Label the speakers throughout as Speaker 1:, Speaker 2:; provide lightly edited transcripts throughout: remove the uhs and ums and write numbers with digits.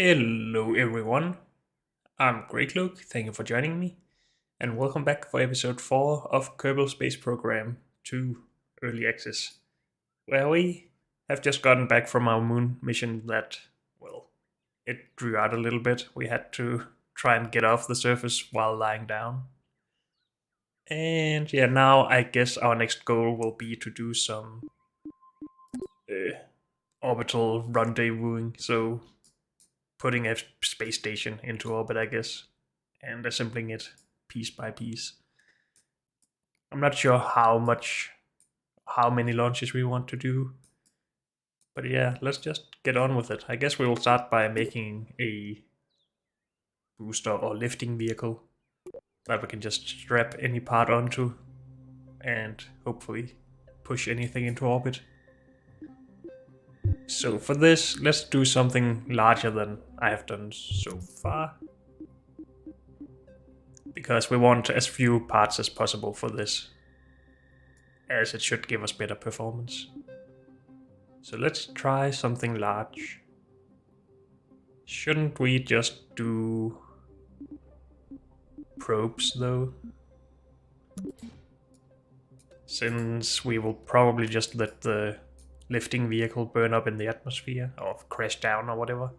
Speaker 1: Hello everyone, I'm Greg Luke, thank you for joining me, and welcome back for episode 4 of Kerbal Space Program 2 Early Access, where we have just gotten back from our moon mission that, well, it drew out a little bit. We had to try and get off the surface while lying down. And yeah, now I guess our next goal will be to do some uh, orbital rendezvousing, so putting a space station into orbit, I guess, and assembling it piece by piece. I'm not sure how many launches we want to do, but yeah, let's just get on with it. I guess we will start by making a booster or lifting vehicle that we can just strap any part onto and hopefully push anything into orbit. So for this, let's do something larger than I have done so far, because we want as few parts as possible for this, as it should give us better performance. So let's try something large. Shouldn't we just do probes though? Since we will probably just let the lifting vehicle burn up in the atmosphere or crash down or whatever.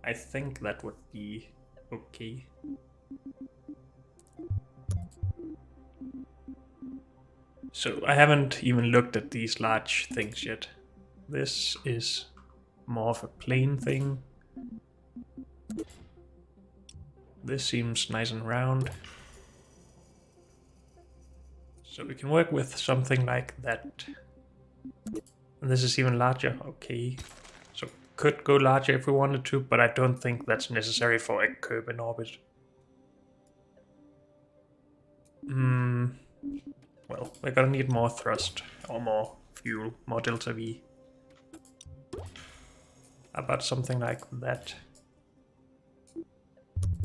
Speaker 1: I think that would be okay. So I haven't even looked at these large things yet. This is more of a plain thing. This seems nice and round. So we can work with something like that. And this is even larger. Okay. So could go larger if we wanted to, but I don't think that's necessary for a curb in orbit. Well, we're gonna need more thrust, or more fuel, more delta V. How about something like that?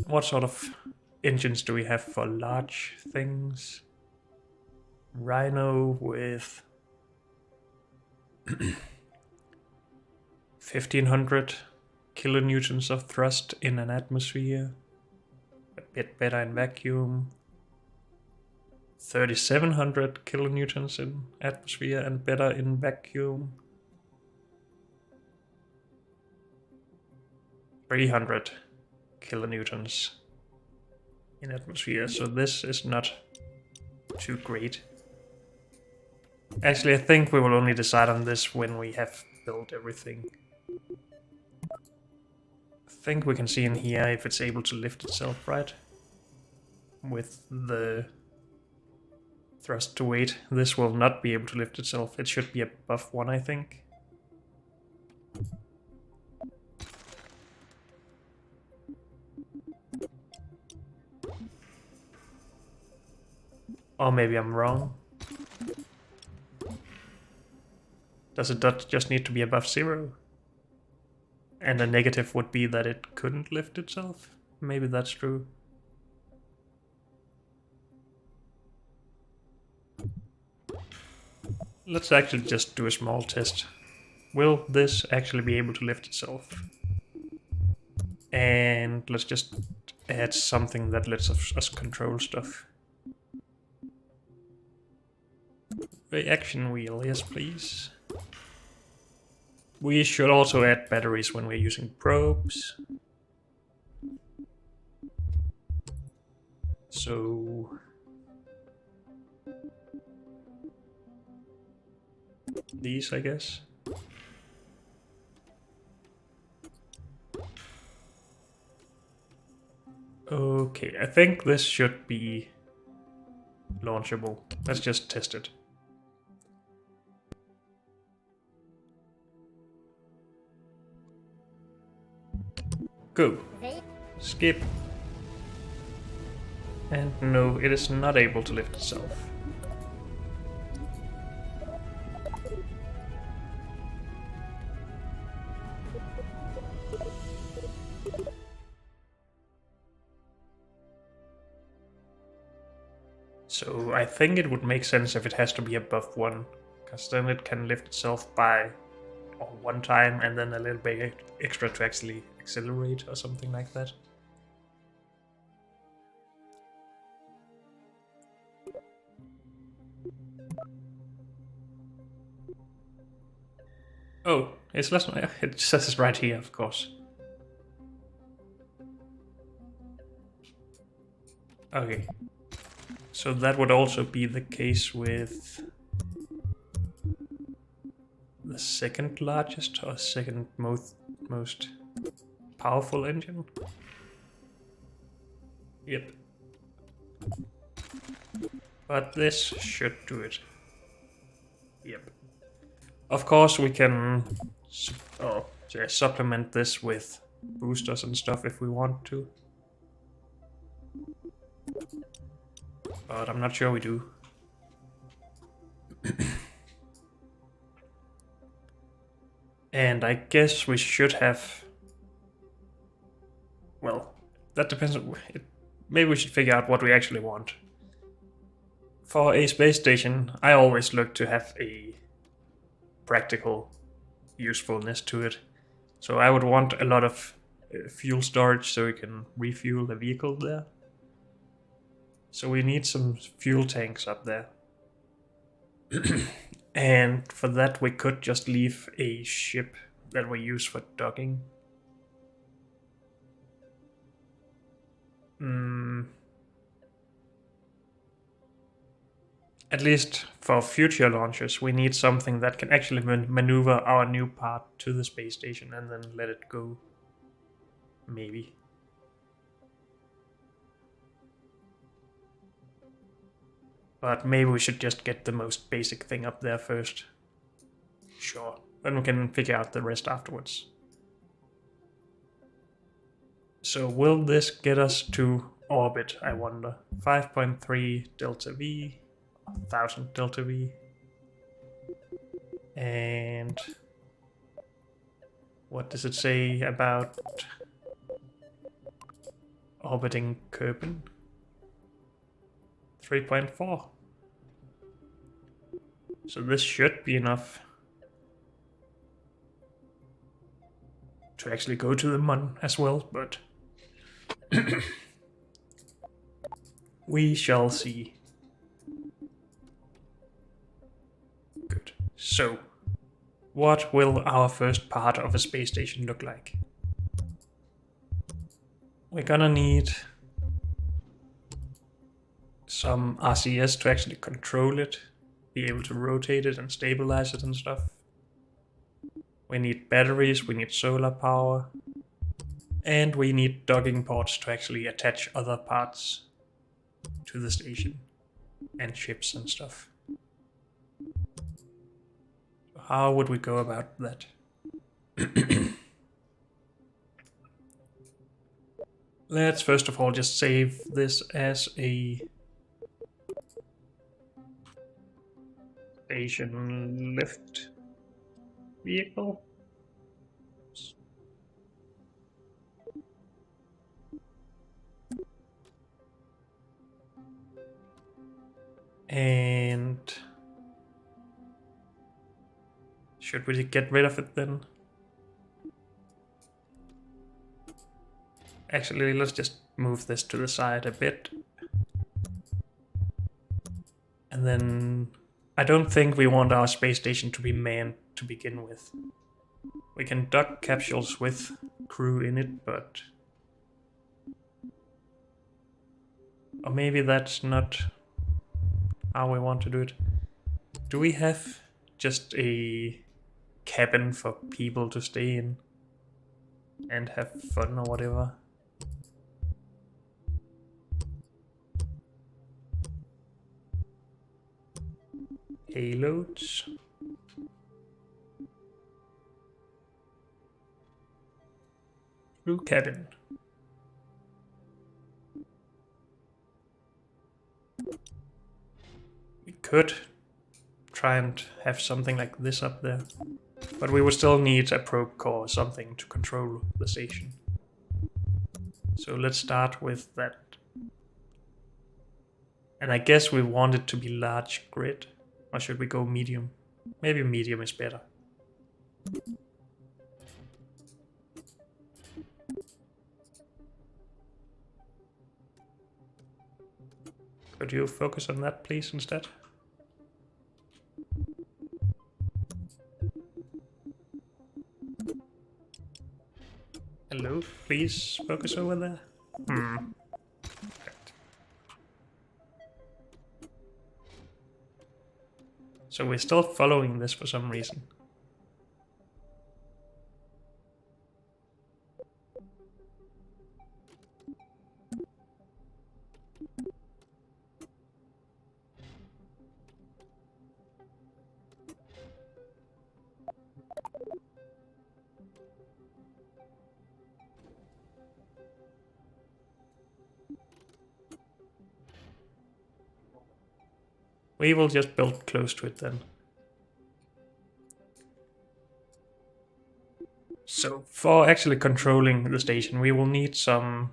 Speaker 1: What sort of engines do we have for large things? Rhino with 1500 kilonewtons of thrust in an atmosphere, a bit better in vacuum. 3700 kilonewtons in atmosphere and better in vacuum. 300 kilonewtons in atmosphere, so this is not too great. Actually, I think we will only decide on this when we have built everything. I think we can see in here if it's able to lift itself, right? With the thrust to weight, this will not be able to lift itself. It should be above 1, I think. Or maybe I'm wrong. Does it not just need to be above 0? And a negative would be that it couldn't lift itself? Maybe that's true. Let's actually just do a small test. Will this actually be able to lift itself? And let's just add something that lets us control stuff. Reaction wheel, yes please. We should also add batteries when we're using probes. So these, I guess. Okay, I think this should be launchable. Let's just test it. Go. Skip. And no, it is not able to lift itself. So I think it would make sense if it has to be above 1, because then it can lift itself by one time and then a little bit extra to actually accelerate or something like that. Oh, it's less. It says it right here, of course. Okay. So that would also be the case with the second largest or second most powerful engine. Yep. But this should do it. Yep. Of course we can supplement this with boosters and stuff if we want to. But I'm not sure we do. And I guess we should have... Well, that depends on... Maybe we should figure out what we actually want. For a space station, I always look to have a practical usefulness to it. So I would want a lot of fuel storage so we can refuel the vehicle there. So we need some fuel tanks up there. And for that we could just leave a ship that we use for docking. At least for future launches, we need something that can actually maneuver our new part to the space station and then let it go. Maybe. But maybe we should just get the most basic thing up there first. Sure. Then we can figure out the rest afterwards. So will this get us to orbit, I wonder? 5.3 delta V, 1000 delta V. And what does it say about orbiting Kerbal? 3.4. So this should be enough to actually go to the Mun as well, but we shall see. Good. So, what will our first part of a space station look like? We're gonna need some RCS to actually control it, be able to rotate it and stabilize it and stuff. We need batteries, we need solar power, and we need docking ports to actually attach other parts to the station and ships and stuff. How would we go about that? Let's first of all just save this as a station lift vehicle. And should we get rid of it then? Actually, let's just move this to the side a bit. And then I don't think we want our space station to be manned to begin with. We can dock capsules with crew in it, but... Or maybe that's not how we want to do it. Do we have just a cabin for people to stay in and have fun or whatever? Payloads. Crew cabin. We could try and have something like this up there, but we would still need a probe core or something to control the station. So let's start with that. And I guess we want it to be large grid. Or should we go medium? Maybe medium is better. Could you focus on that, please, instead? Hello, please focus over there. Right. So we're still following this for some reason. We will just build close to it then. So for actually controlling the station, we will need some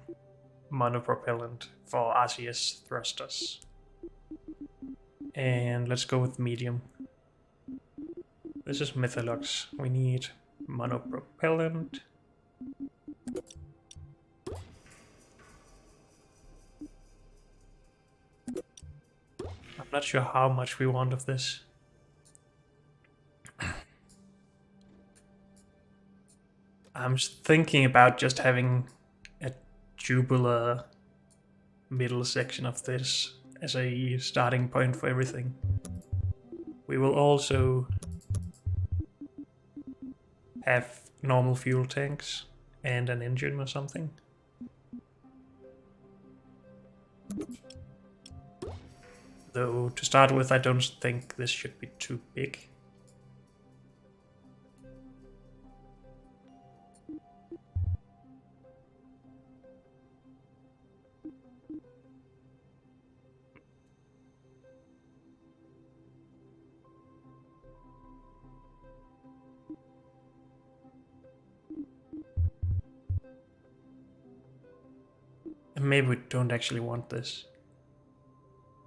Speaker 1: monopropellant for RCS thrusters. And let's go with medium. This is Methalux. We need monopropellant. I'm not sure how much we want of this. I'm thinking about just having a tubular middle section of this as a starting point for everything. We will also have normal fuel tanks and an engine or something. Though to start with, I don't think this should be too big. And maybe we don't actually want this.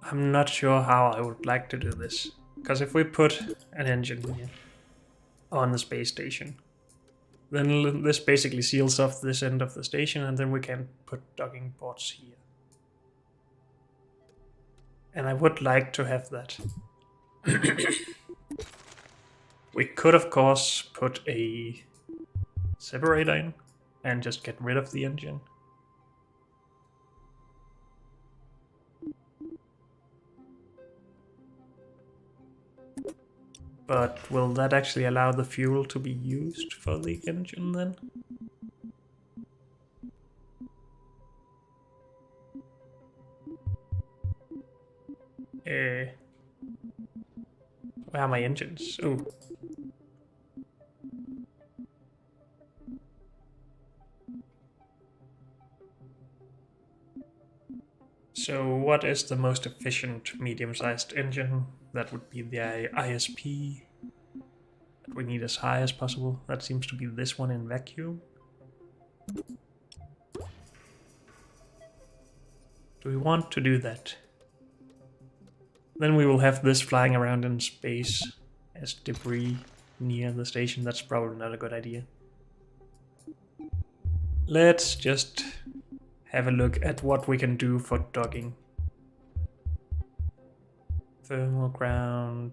Speaker 1: I'm not sure how I would like to do this. Because if we put an engine here on the space station, then this basically seals off this end of the station, and then we can put docking ports here. And I would like to have that. We could, of course, put a separator in and just get rid of the engine. But will that actually allow the fuel to be used for the engine then? Where are my engines? Oh. So what is the most efficient medium-sized engine? That would be the ISP. That we need as high as possible. That seems to be this one in vacuum. Do we want to do that? Then we will have this flying around in space as debris near the station. That's probably not a good idea. Let's just have a look at what we can do for docking. Thermal ground.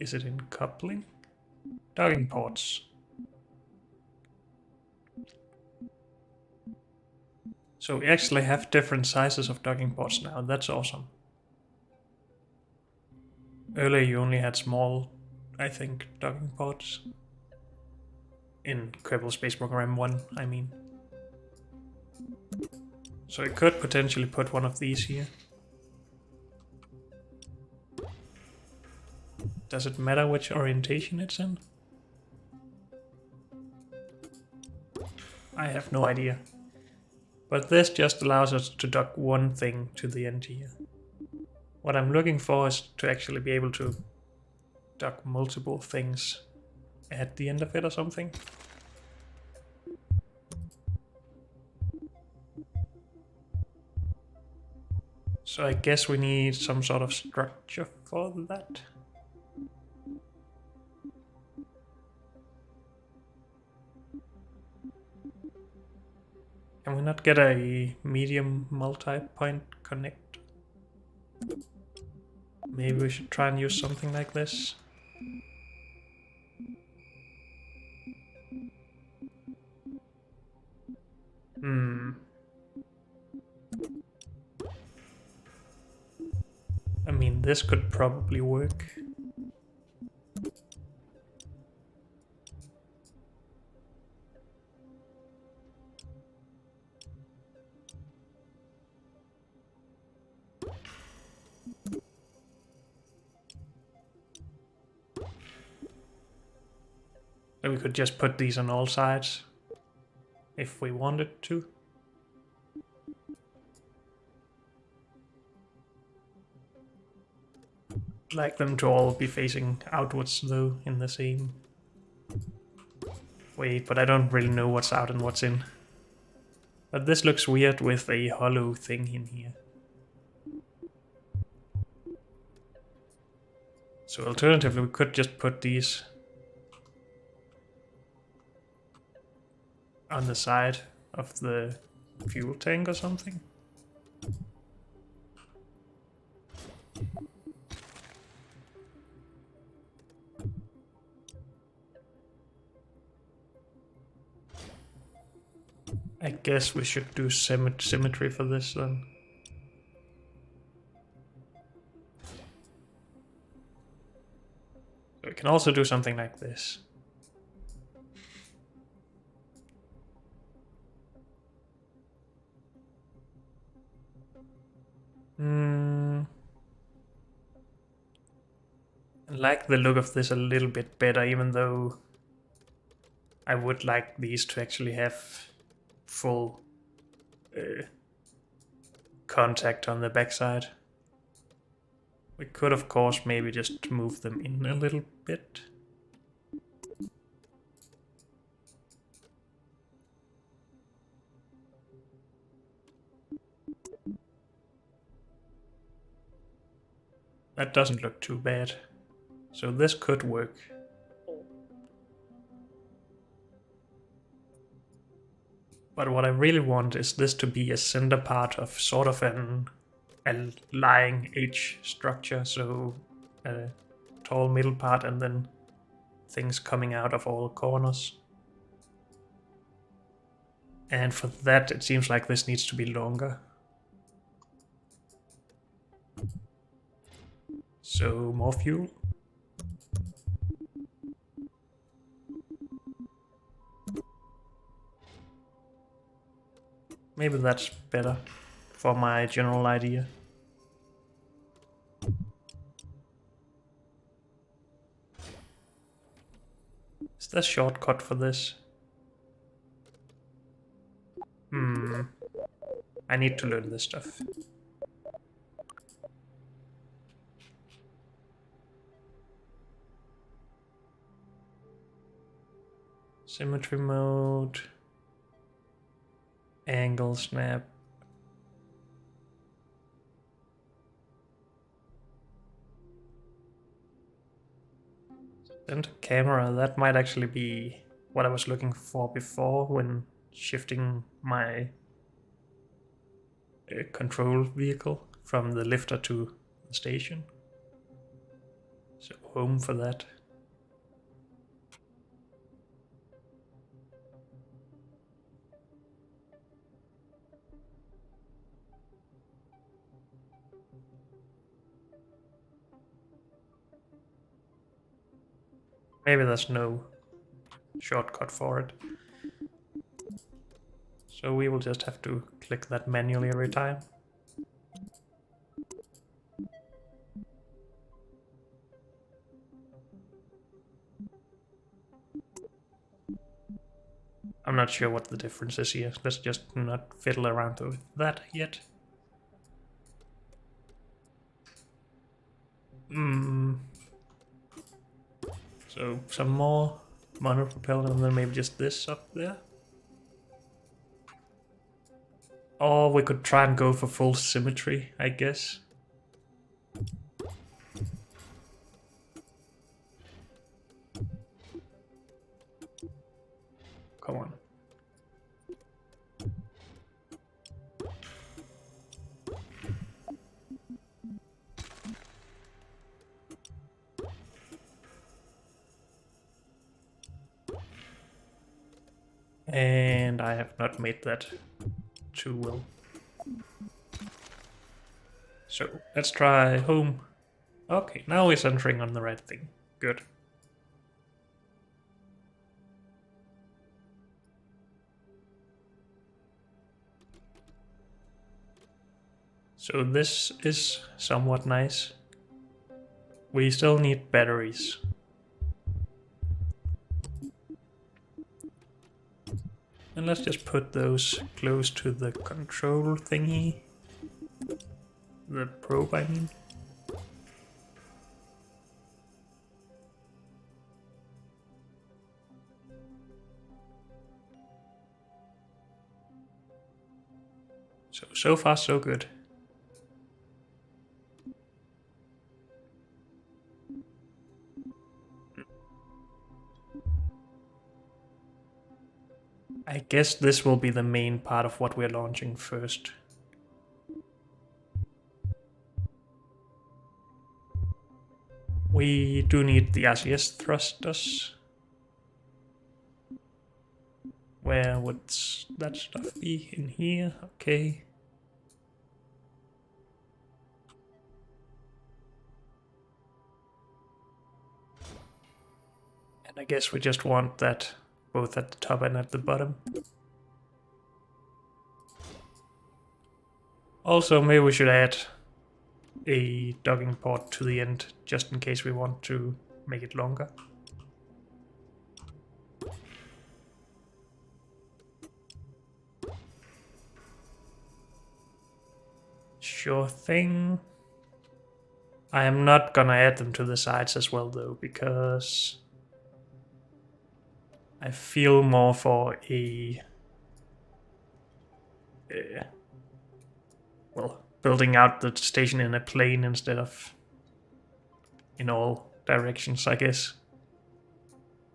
Speaker 1: Is it in coupling? Docking ports. So we actually have different sizes of docking ports now. That's awesome. Earlier you only had small, I think, docking ports. In Kerbal Space Program 1, I mean. So I could potentially put one of these here. Does it matter which orientation it's in? I have no idea. But this just allows us to dock one thing to the end here. What I'm looking for is to actually be able to dock multiple things at the end of it or something. So I guess we need some sort of structure for that. Can we not get a medium multi-point connect? Maybe we should try and use something like this. I mean, this could probably work. So we could just put these on all sides if we wanted to. I'd like them to all be facing outwards though in the same way, but I don't really know what's out and what's in. But this looks weird with a hollow thing in here. So alternatively we could just put these on the side of the fuel tank or something. I guess we should do symmetry for this then. So we can also do something like this. I like the look of this a little bit better, even though I would like these to actually have full contact on the backside. We could, of course, maybe just move them in a little bit. That doesn't look too bad. So this could work. But what I really want is this to be a center part of sort of a lying H structure, so a tall middle part and then things coming out of all corners. And for that it seems like this needs to be longer. So more fuel. Maybe that's better for my general idea. Is there a shortcut for this? I need to learn this stuff. Symmetry mode. Angle snap. Center camera, that might actually be what I was looking for before when shifting my control vehicle from the lifter to the station. So home for that. Maybe there's no shortcut for it. So we will just have to click that manually every time. I'm not sure what the difference is here. Let's just not fiddle around with that yet. So some more monopropeller and then maybe just this up there. Or we could try and go for full symmetry, I guess. Come on. And I have not made that too well. So let's try home. Okay, now we're centering on the right thing. Good. So this is somewhat nice. We still need batteries. And let's just put those close to the control thingy. The probe, I mean. So far so good. I guess this will be the main part of what we're launching first. We do need the RCS thrusters. Where would that stuff be? In here? Okay. And I guess we just want that both at the top and at the bottom. Also, maybe we should add a docking port to the end, just in case we want to make it longer. Sure thing. I am not gonna add them to the sides as well though, because I feel more for well, building out the station in a plane instead of in all directions, I guess.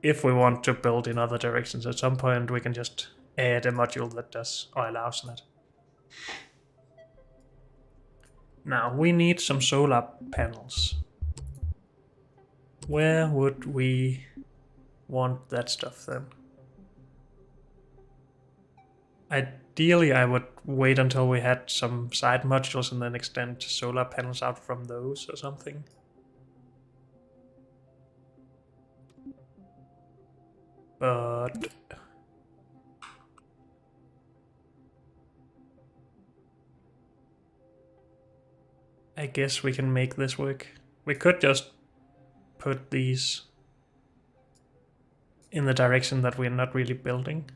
Speaker 1: If we want to build in other directions at some point, we can just add a module that does or allows that. Now, we need some solar panels. Where would we want that stuff then? Ideally, I would wait until we had some side modules and then extend solar panels out from those or something. But I guess we can make this work. We could just put these in the direction that we're not really building.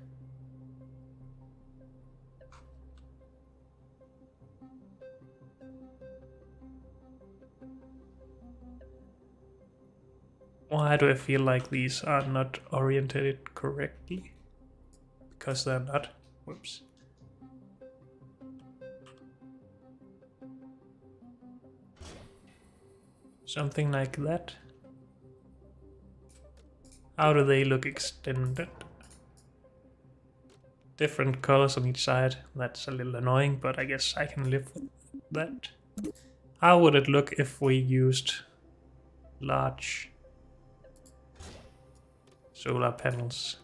Speaker 1: Why do I feel like these are not oriented correctly? Because they're not. Whoops. Something like that. How do they look extended? Different colors on each side. That's a little annoying, but I guess I can live with that. How would it look if we used large solar panels?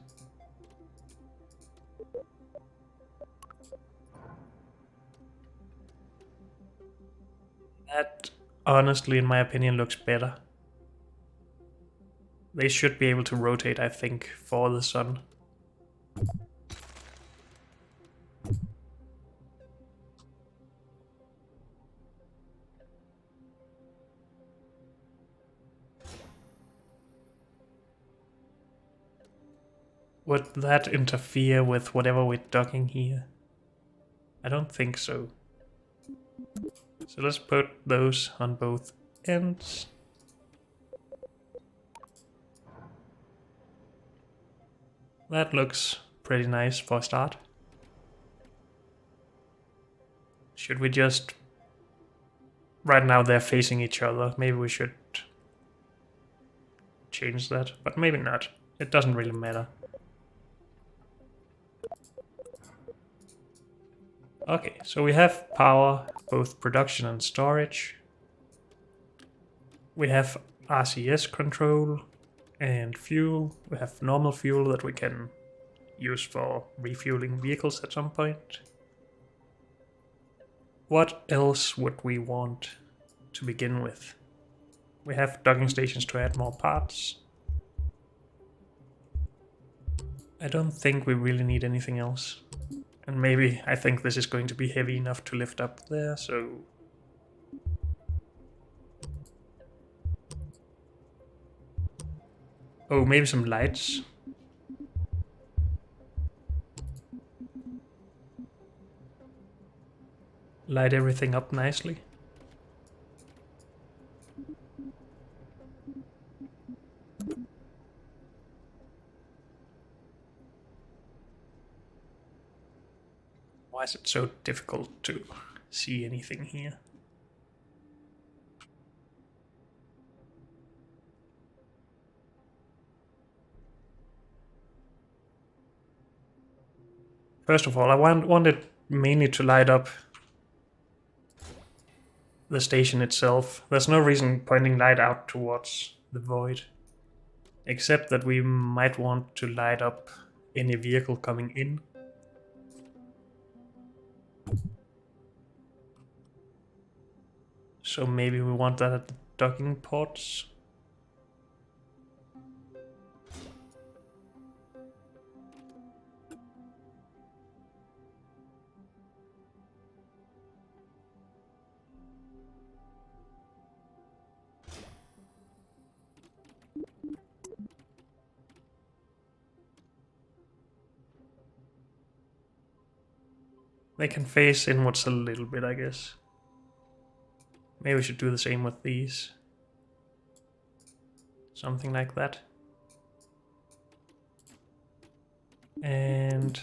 Speaker 1: That, honestly, in my opinion, looks better. They should be able to rotate, I think, for the sun. Would that interfere with whatever we're docking here? I don't think so. So let's put those on both ends. That looks pretty nice for a start. Should we just... Right now they're facing each other. Maybe we should change that, but maybe not. It doesn't really matter. Okay, so we have power, both production and storage. We have RCS control and fuel. We have normal fuel that we can use for refueling vehicles at some point. What else would we want to begin with? We have docking stations to add more parts. I don't think we really need anything else. And maybe I think this is going to be heavy enough to lift up there, so... Oh, maybe some lights. Light everything up nicely. Why is it so difficult to see anything here? First of all, I want it mainly to light up the station itself. There's no reason pointing light out towards the void. Except that we might want to light up any vehicle coming in. So maybe we want that at the docking ports. They can face inwards a little bit, I guess. Maybe we should do the same with these. Something like that. And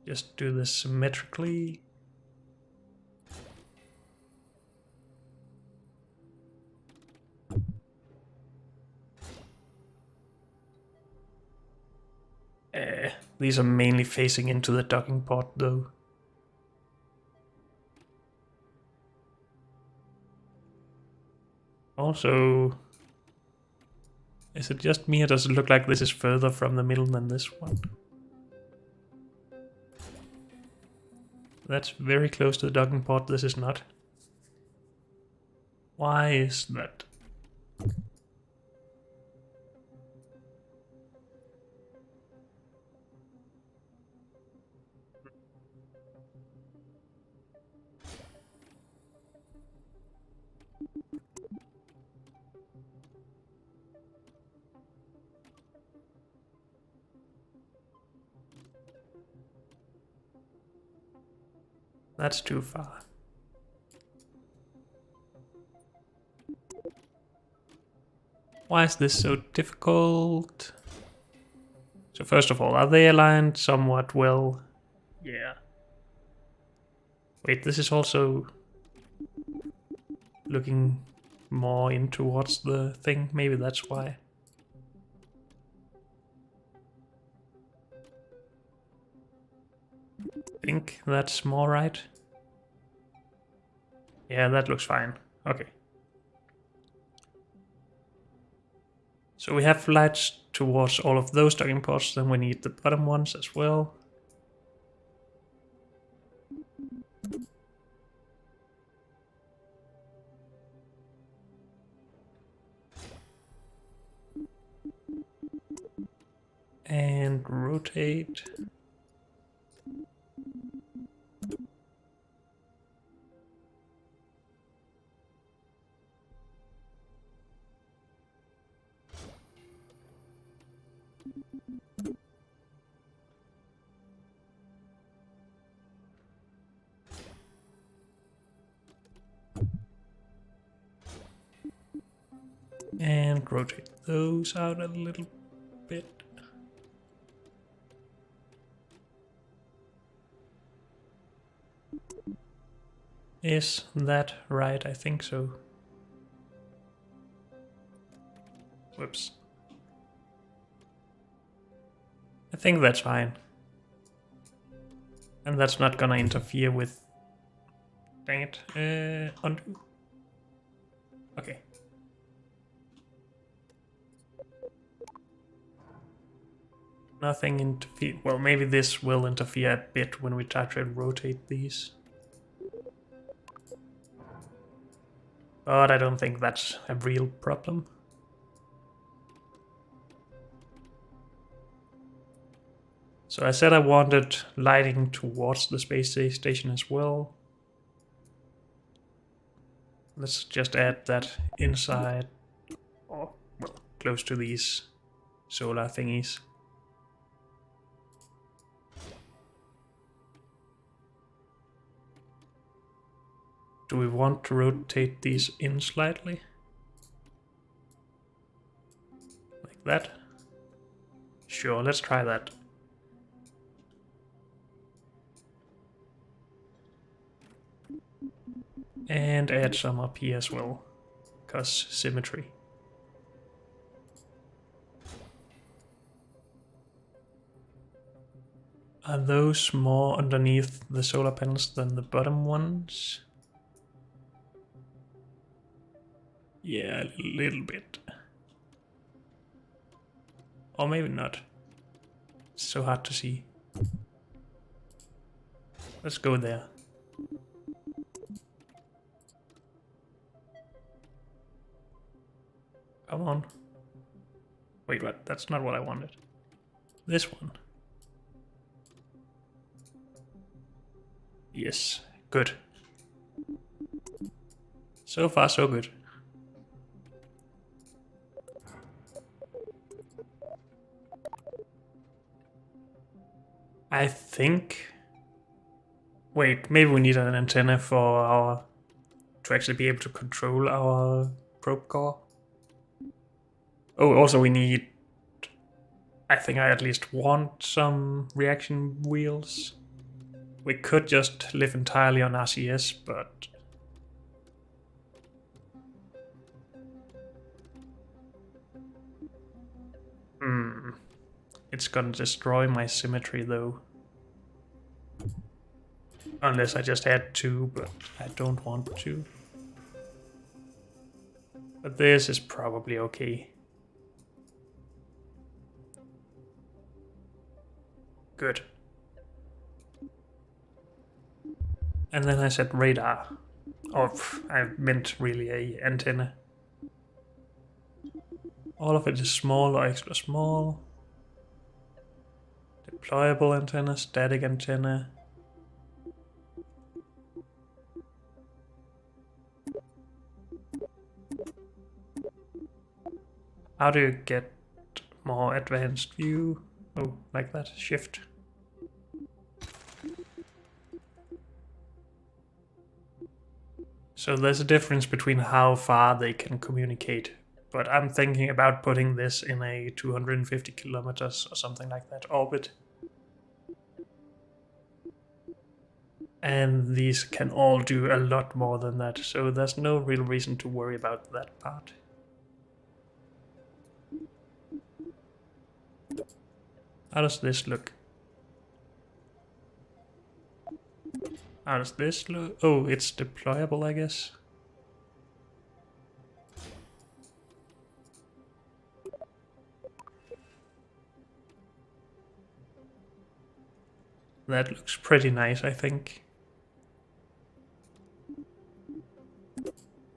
Speaker 1: just do this symmetrically. These are mainly facing into the docking port though. Also, is it just me or does it look like this is further from the middle than this one? That's very close to the docking port, this is not. Why is that? That's too far. Why is this so difficult? So first of all, are they aligned somewhat well? Yeah. Wait, this is also looking more in towards the thing. Maybe that's why. I think that's more right. Yeah, that looks fine. Okay. So we have lights towards all of those docking ports, then we need the bottom ones as well. And rotate. And rotate those out a little bit. Is that right? I think so. Whoops. I think that's fine. And that's not gonna interfere with... Dang it. Undo. Okay. Nothing interfere. Well, maybe this will interfere a bit when we try to rotate these. But I don't think that's a real problem. So I said I wanted lighting towards the space station as well. Let's just add that inside, or well, close to these solar thingies. Do we want to rotate these in slightly? Like that? Sure, let's try that. And add some up here as well, because symmetry. Are those more underneath the solar panels than the bottom ones? Yeah, a little bit. Or maybe not. It's so hard to see. Let's go there. Come on. Wait, what? That's not what I wanted. This one. Yes, good. So far, so good. I think... Wait, maybe we need an antenna for our... to actually be able to control our probe core. Oh, also we need... I think I at least want some reaction wheels. We could just live entirely on RCS, but... It's gonna destroy my symmetry though. Unless I just add 2, but I don't want to. But this is probably okay. Good. And then I said radar. Or I meant really a antenna. All of it is small or extra small. Deployable antenna, static antenna. How do you get more advanced view? Oh, like that, shift. So there's a difference between how far they can communicate, but I'm thinking about putting this in a 250 kilometers or something like that orbit. And these can all do a lot more than that, so there's no real reason to worry about that part. How does this look? How does this look? Oh, it's deployable, I guess. That looks pretty nice, I think.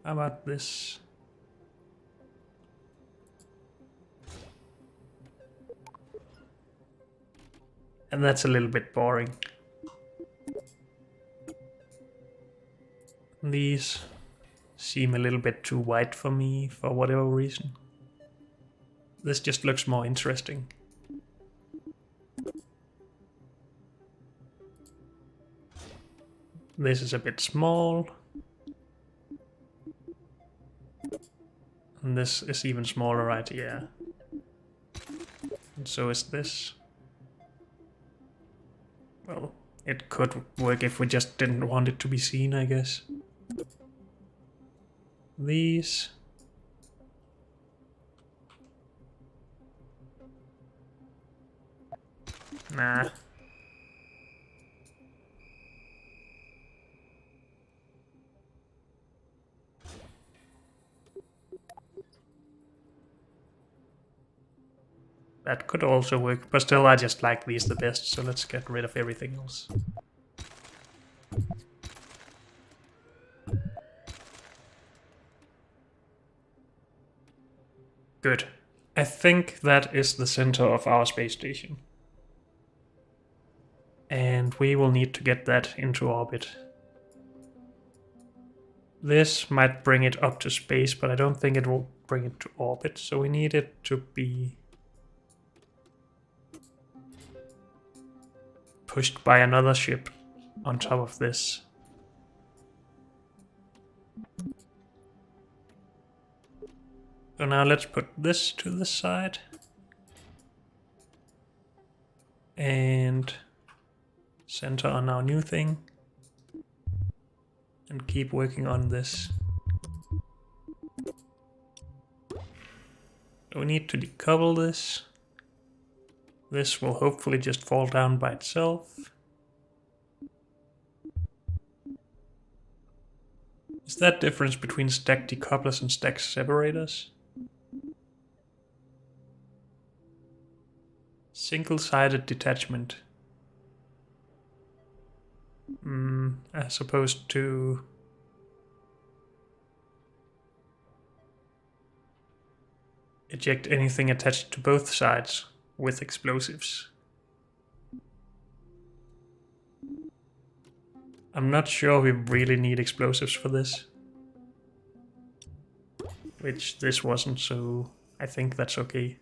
Speaker 1: How about this? And that's a little bit boring. These seem a little bit too white for me, for whatever reason. This just looks more interesting. This is a bit small. And this is even smaller right here. And so is this. Well, it could work if we just didn't want it to be seen, I guess. These. Nah. That could also work, but still I just like these the best, so let's get rid of everything else. Good. I think that is the center of our space station. And we will need to get that into orbit. This might bring it up to space, but I don't think it will bring it to orbit, so we need it to be pushed by another ship on top of this. So now let's put this to the side. And center on our new thing. And keep working on this. We need to decouple this. This will hopefully just fall down by itself. Is that difference between stack decouplers and stack separators? Single-sided detachment. As opposed to eject anything attached to both sides with explosives. I'm not sure we really need explosives for this. Which this wasn't, so I think that's okay.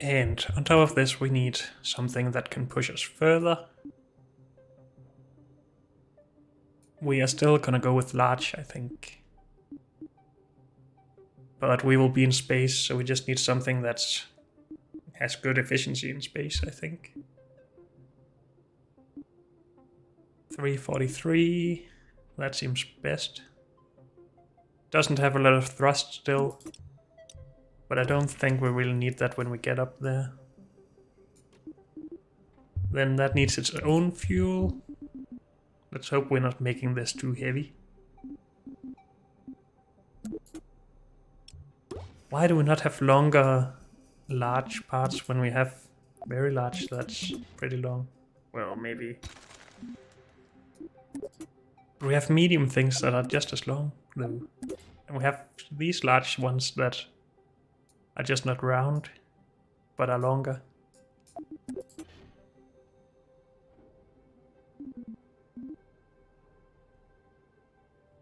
Speaker 1: And on top of this we need something that can push us further. We are still gonna go with large, I think. But we will be in space, so we just need something that has good efficiency in space, I think. 343, that seems best. Doesn't have a lot of thrust still, but I don't think we really need that when we get up there. Then that needs its own fuel. Let's hope we're not making this too heavy. Why do we not have longer large parts when we have very large that's pretty long? Well, maybe. We have medium things that are just as long, though. And we have these large ones that are just not round, but are longer.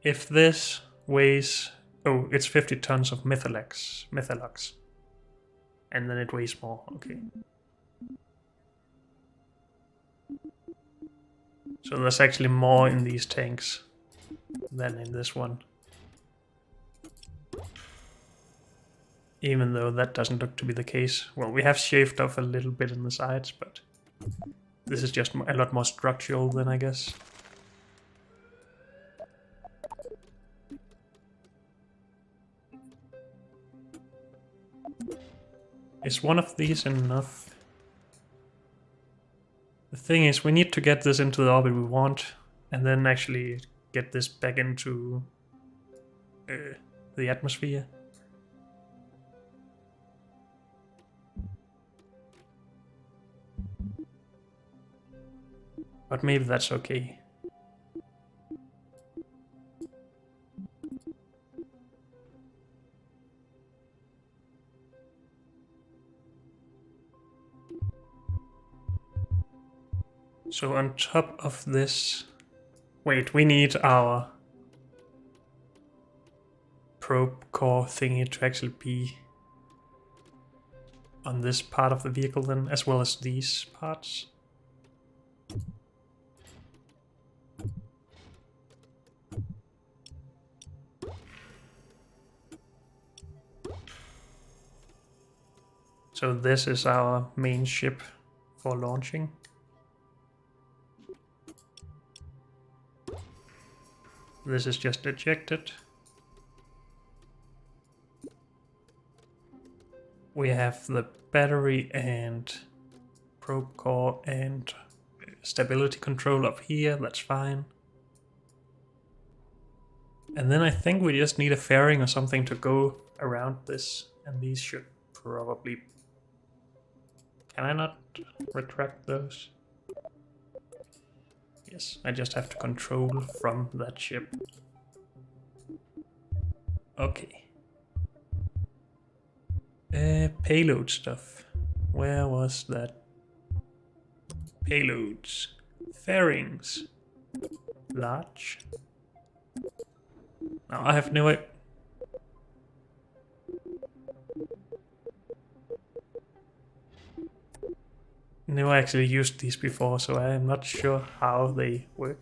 Speaker 1: If this weighs... Oh, it's 50 tons of methalux. And then it weighs more, okay. So there's actually more in these tanks than in this one. Even though that doesn't look to be the case. Well, we have shaved off a little bit in the sides, but this is just a lot more structural than I guess. Is one of these enough? The thing is, we need to get this into the orbit we want, and then actually get this back into the atmosphere. But maybe that's okay. So on top of this... Wait, we need our probe core thingy to actually be on this part of the vehicle then, as well as these parts. So this is our main ship for launching. This is just ejected. We have the battery and probe core and stability control up here, that's fine. And then I think we just need a fairing or something to go around this, and these should probably... Can I not retract those? Yes, I just have to control from that ship. Okay. Payload stuff. Where was that? Payloads. Fairings. Large. Now I have no... Never actually used these before, so I am not sure how they work.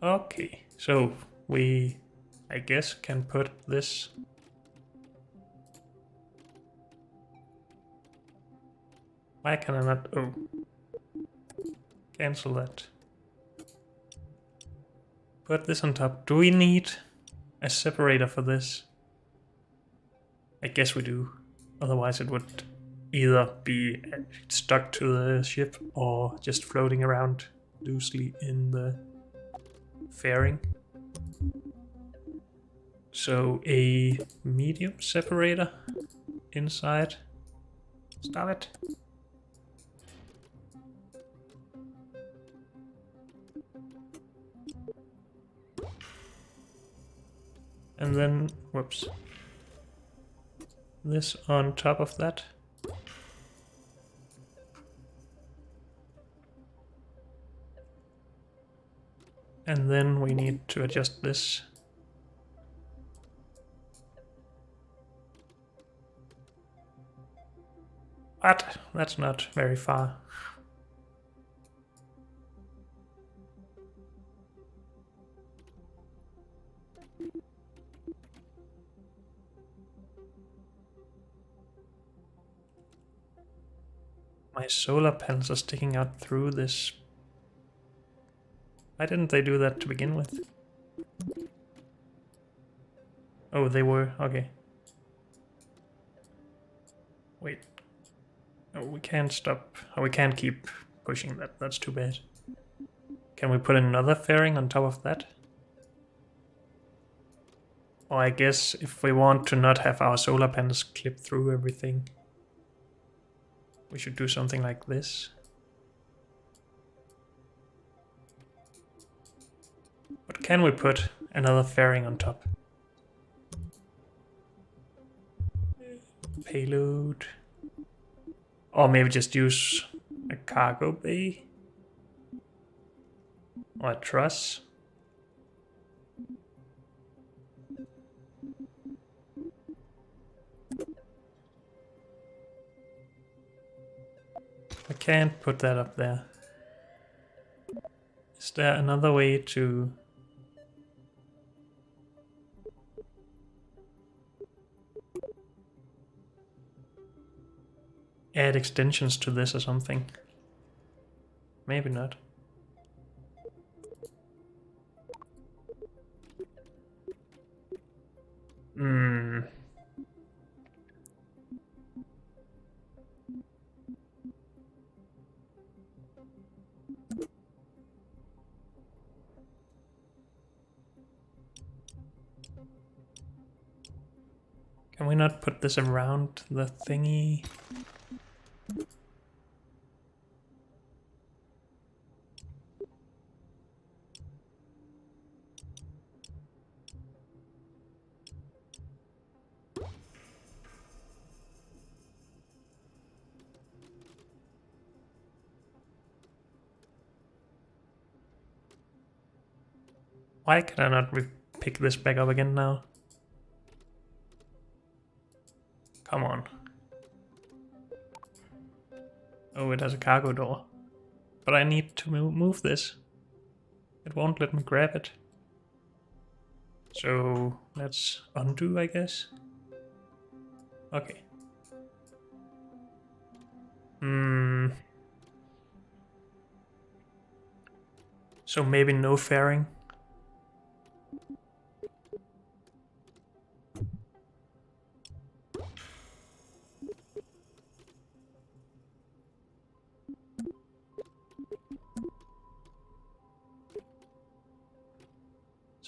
Speaker 1: Okay, so we, I guess, can put this... Why can I not... Oh. Cancel that. Put this on top. Do we need a separator for this? I guess we do. Otherwise it would either be stuck to the ship or just floating around loosely in the fairing. So a medium separator inside. Stop it. And then, whoops. This on top of that. And then we need to adjust this. But that's not very far. My solar panels are sticking out through this. Why didn't they do that to begin with? Oh, they were. Okay. Wait. Oh, we can't stop. Oh, we can't keep pushing that. That's too bad. Can we put another fairing on top of that? Or I guess if we want to not have our solar panels clip through everything, we should do something like this. But can we put another fairing on top? Payload. Or maybe just use a cargo bay. Or a truss. I can't put that up there. Is there another way to... add extensions to this or something? Maybe not. Can we not put this around the thingy? Why can I not pick this back up again now? Come on. Oh, it has a cargo door. But I need to move this. It won't let me grab it. So let's undo, I guess. Okay. So maybe no fairing.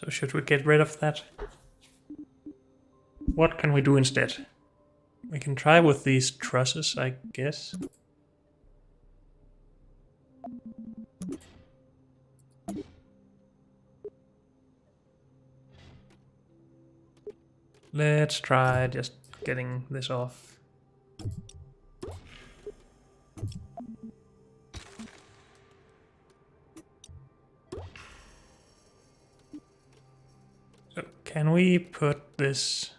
Speaker 1: So should we get rid of that? What can we do instead? We can try with these trusses, I guess. Let's try just getting this off. So can we put this...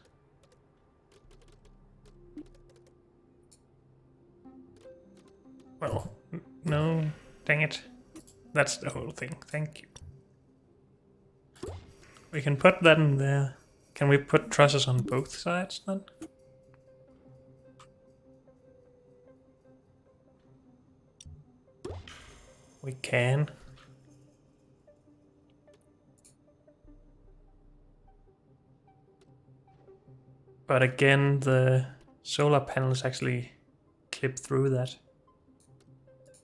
Speaker 1: Well, no, dang it. That's the whole thing, thank you. We can put that in there. Can we put trusses on both sides then? We can. But again, the solar panels actually clip through that.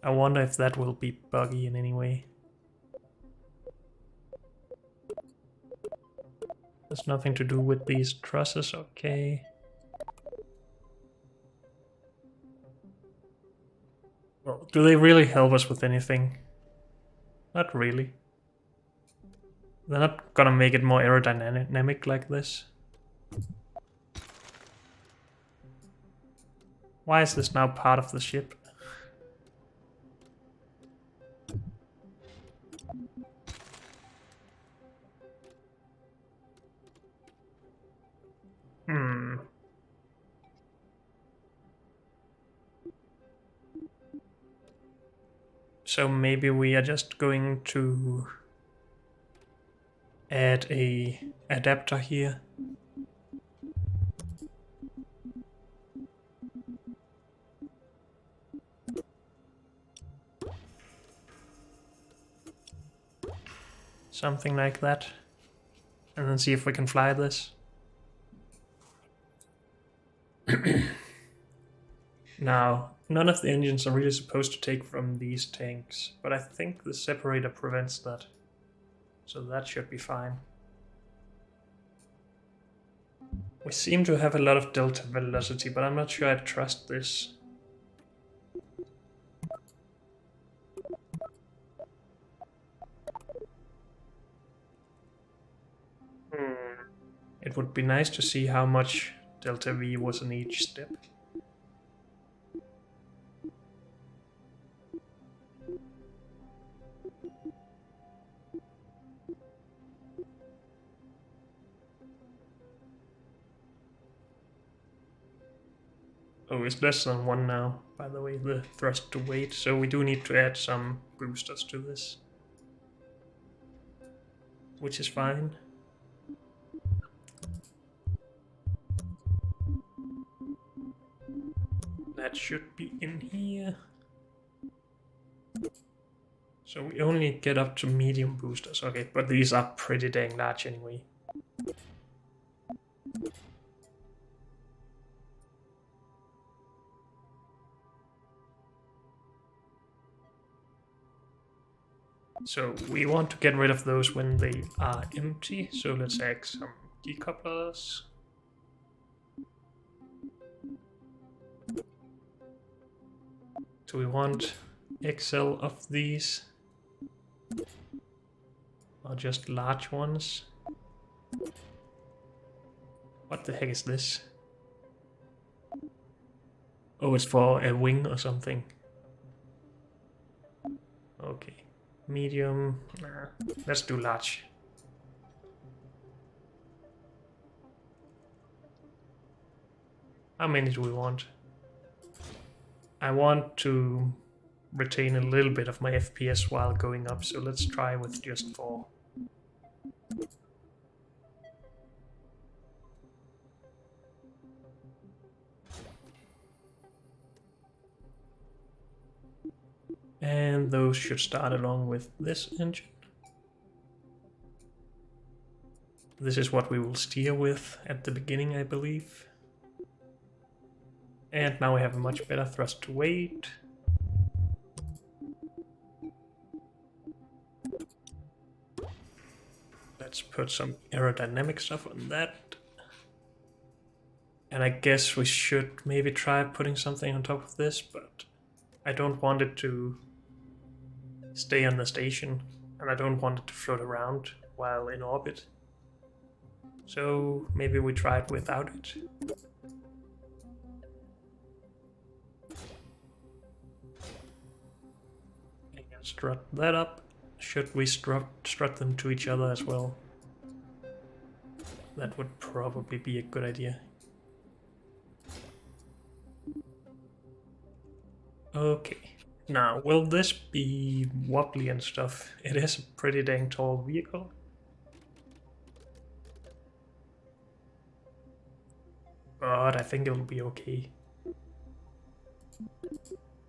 Speaker 1: I wonder if that will be buggy in any way. There's nothing to do with these trusses, okay. Well, do they really help us with anything? Not really. They're not gonna make it more aerodynamic like this. Why is this now part of the ship? So maybe we are just going to add a adapter here. Something like that. And then see if we can fly this. Now, none of the engines are really supposed to take from these tanks, but I think the separator prevents that. So that should be fine. We seem to have a lot of delta velocity, but I'm not sure I trust this. It would be nice to see how much delta V was in each step. Oh, it's less than 1 now, by the way, the thrust to weight, so we do need to add some boosters to this. Which is fine. That should be in here. So we only get up to medium boosters, okay, but these are pretty dang large anyway. So we want to get rid of those when they are empty, so let's add some decouplers. Do we want XL of these? Or just large ones? What the heck is this? Oh, it's for a wing or something. Okay. Medium. Nah, let's do large. How many do we want? I want to retain a little bit of my FPS while going up, so let's try with just 4. And those should start along with this engine. This is what we will steer with at the beginning, I believe. And now we have a much better thrust to weight. Let's put some aerodynamic stuff on that. And I guess we should maybe try putting something on top of this, but I don't want it to stay on the station, and I don't want it to float around while in orbit. So maybe we try it without it. Strut that up. Should we strut them to each other as well? That would probably be a good idea. Okay. Now, will this be wobbly and stuff? It is a pretty dang tall vehicle. But I think it'll be okay.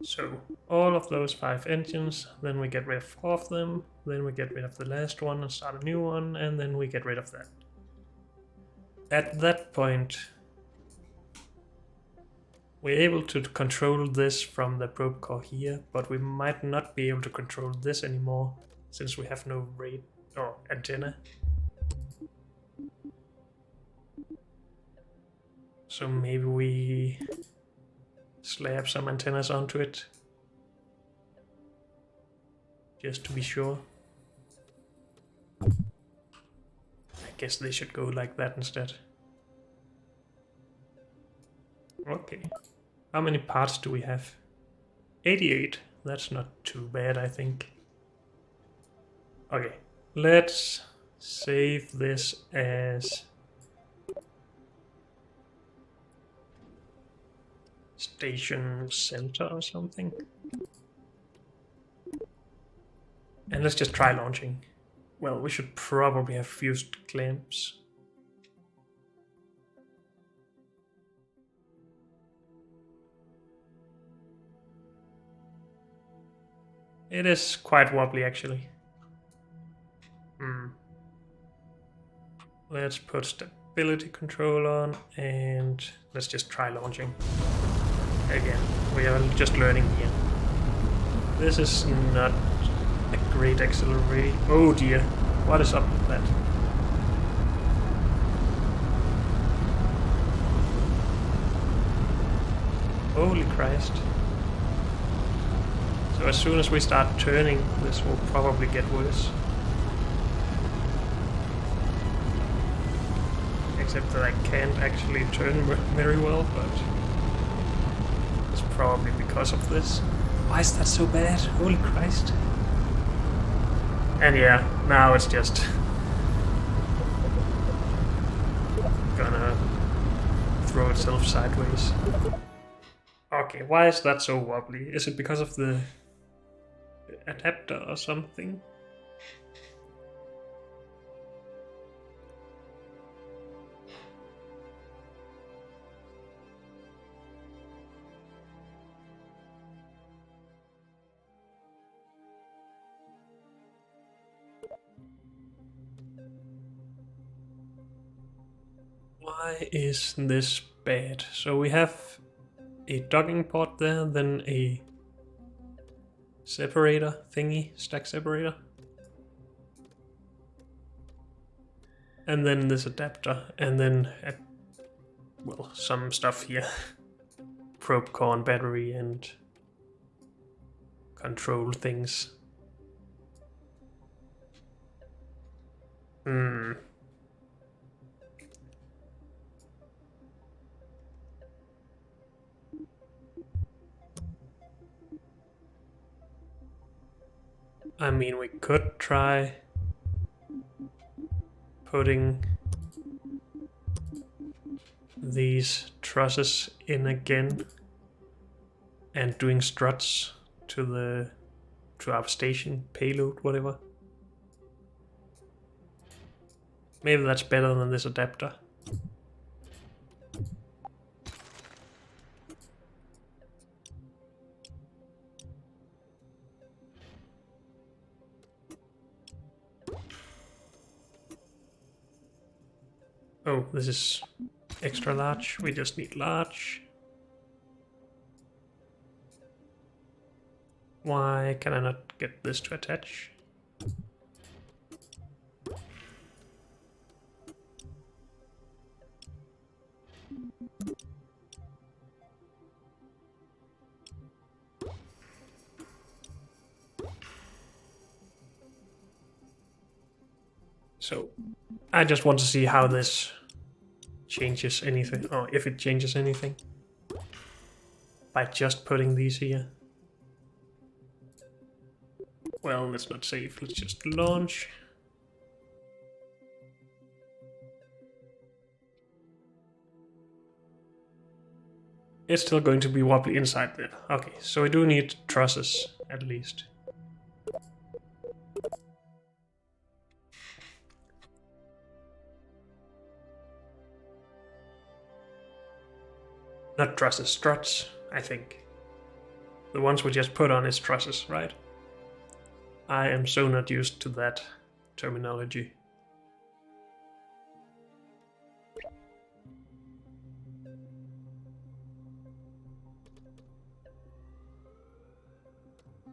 Speaker 1: So, all of those 5 engines, then we get rid of 4 of them, then we get rid of the last one and start a new one, and then we get rid of that. At that point, we're able to control this from the probe core here, but we might not be able to control this anymore, since we have no radar or antenna. So maybe we slap some antennas onto it, just to be sure. I guess they should go like that instead. Okay. How many parts do we have? 88. That's not too bad, I think. Okay. Let's save this as station center or something. And let's just try launching. Well, we should probably have fused clamps. It is quite wobbly, actually. Let's put stability control on, and let's just try launching. Again, we are just learning here. This is not a great acceleration. Oh dear, what is up with that? Holy Christ. So as soon as we start turning, this will probably get worse. Except that I can't actually turn very well, but it's probably because of this. Why is that so bad? Holy Christ. And yeah, now it's just gonna throw itself sideways. Okay, why is that so wobbly? Is it because of the adapter or something? Why is this bad? So we have a docking port there, then a separator thingy, stack separator. And then this adapter, and then, well, some stuff here. Probe core and battery and control things. I mean, we could try putting these trusses in again and doing struts to our station payload, whatever. Maybe that's better than this adapter. Oh, this is extra large. We just need large. Why can I not get this to attach? So I just want to see how this changes anything, or if it changes anything, by just putting these here. Well, let's not save, let's just launch. It's still going to be wobbly inside there. Okay, so we do need trusses, at least. Not trusses, struts, I think. The ones we just put on is trusses, right? I am so not used to that terminology.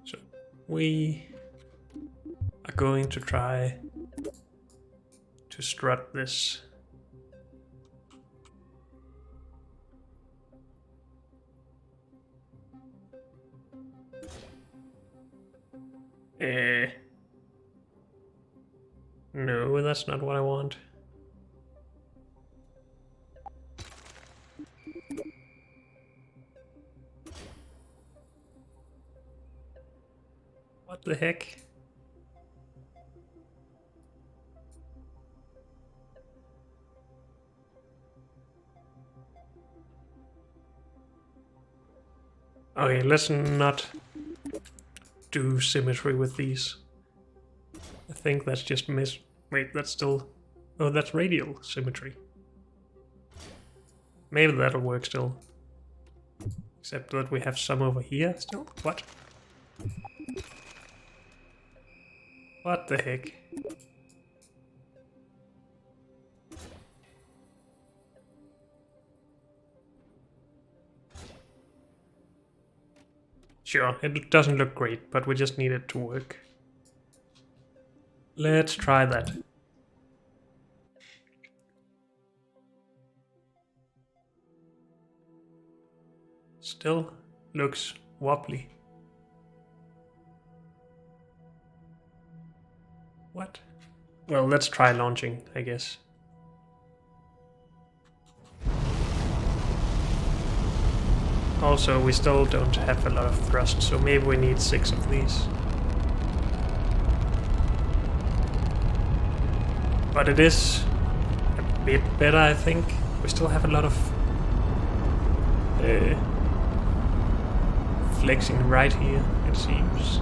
Speaker 1: So we are going to try to strut this. No, that's not what I want. What the heck? Okay, let's not do symmetry with these. I think that's just Wait, that's still... Oh, that's radial symmetry. Maybe that'll work still. Except that we have some over here still. What? What the heck? Sure, it doesn't look great, but we just need it to work. Let's try that. Still looks wobbly. What? Well, let's try launching, I guess. Also, we still don't have a lot of thrust, so maybe we need 6 of these. But it is a bit better, I think. We still have a lot of flexing right here, it seems.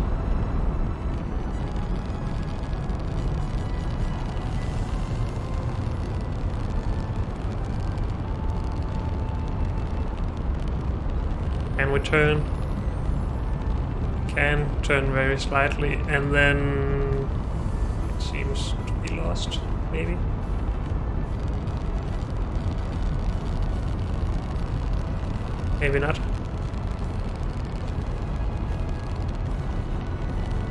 Speaker 1: Can we turn? Can turn very slightly, and then it seems to be lost, maybe. Maybe not.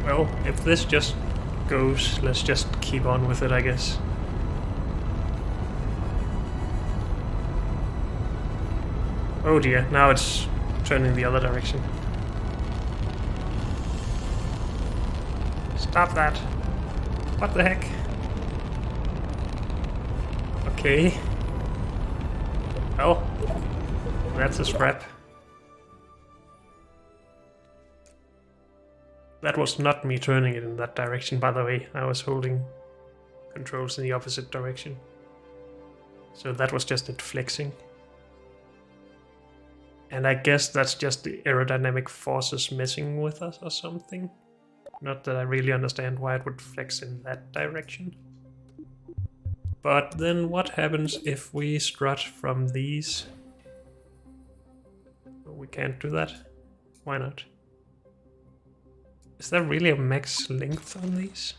Speaker 1: Well, if this just goes, let's just keep on with it, I guess. Oh dear, now it's turning the other direction. Stop that. What the heck? Okay. Well, that's a scrap. That was not me turning it in that direction, by the way. I was holding controls in the opposite direction. So that was just it flexing. And I guess that's just the aerodynamic forces messing with us or something. Not that I really understand why it would flex in that direction. But then what happens if we strut from these? We can't do that. Why not? Is there really a max length on these?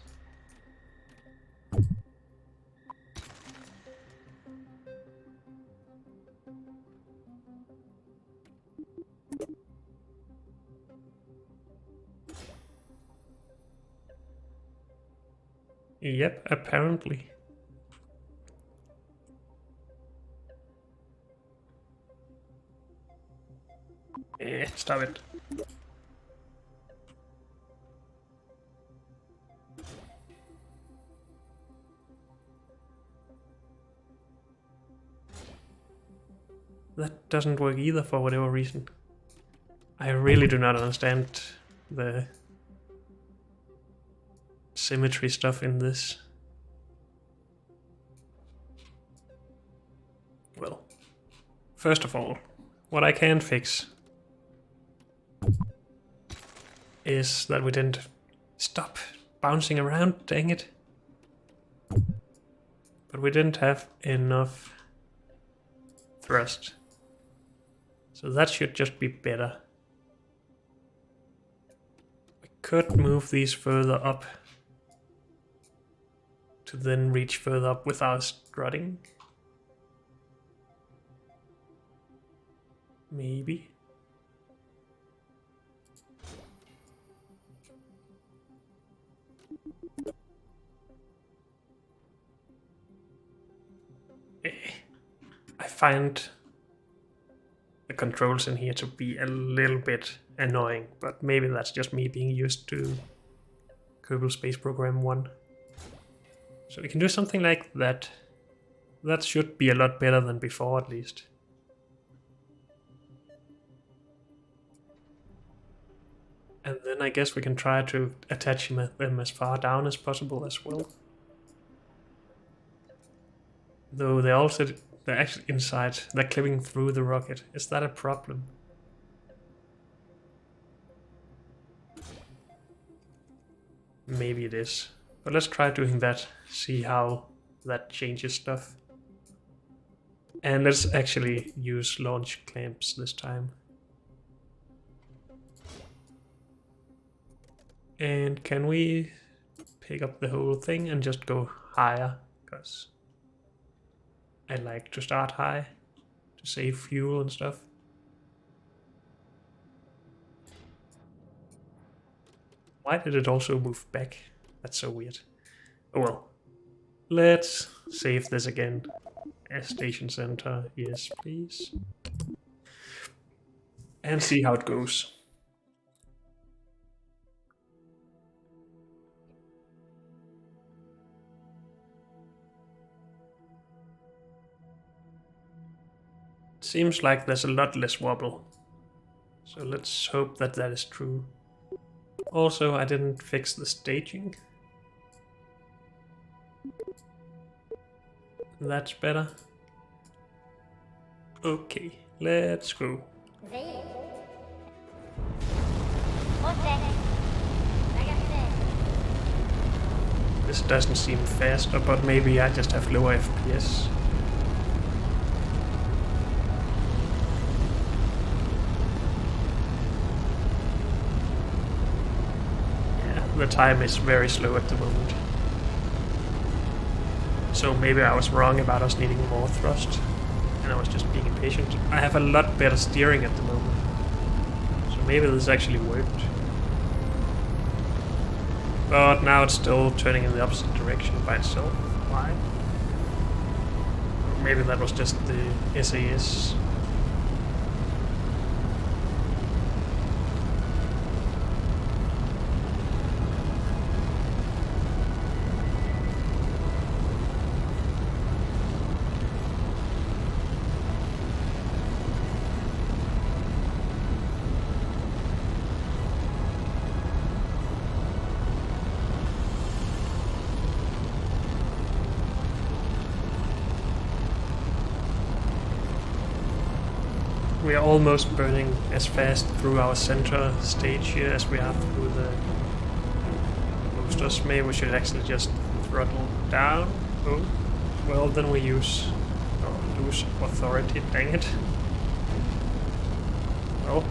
Speaker 1: Yep, apparently. Stop it. That doesn't work either for whatever reason. I really do not understand the symmetry stuff in this. Well, first of all, what I can fix is that we didn't stop bouncing around, dang it. But we didn't have enough thrust. So that should just be better. We could move these further up to then reach further up without strutting. Maybe. I find the controls in here to be a little bit annoying, but maybe that's just me being used to Kerbal Space Program 1. So we can do something like that. That should be a lot better than before, at least. And then I guess we can try to attach them as far down as possible as well. Though they're actually inside, they're clipping through the rocket. Is that a problem? Maybe it is. But let's try doing that, see how that changes stuff. And let's actually use launch clamps this time. And can we pick up the whole thing and just go higher? Because I like to start high to save fuel and stuff. Why did it also move back? That's so weird. Oh well. Let's save this again. Station center, yes please. And see how it goes. Seems like there's a lot less wobble. So let's hope that that is true. Also, I didn't fix the staging. That's better. Okay, let's go. This doesn't seem faster, but maybe I just have lower FPS. The time is very slow at the moment. So maybe I was wrong about us needing more thrust, and I was just being impatient. I have a lot better steering at the moment, so maybe this actually worked. But now it's still turning in the opposite direction by itself. Why? Or maybe that was just the SAS. We are almost burning as fast through our center stage here as we are through the boosters. Maybe we should actually just throttle down. Oh, well then we lose authority, dang it. Well,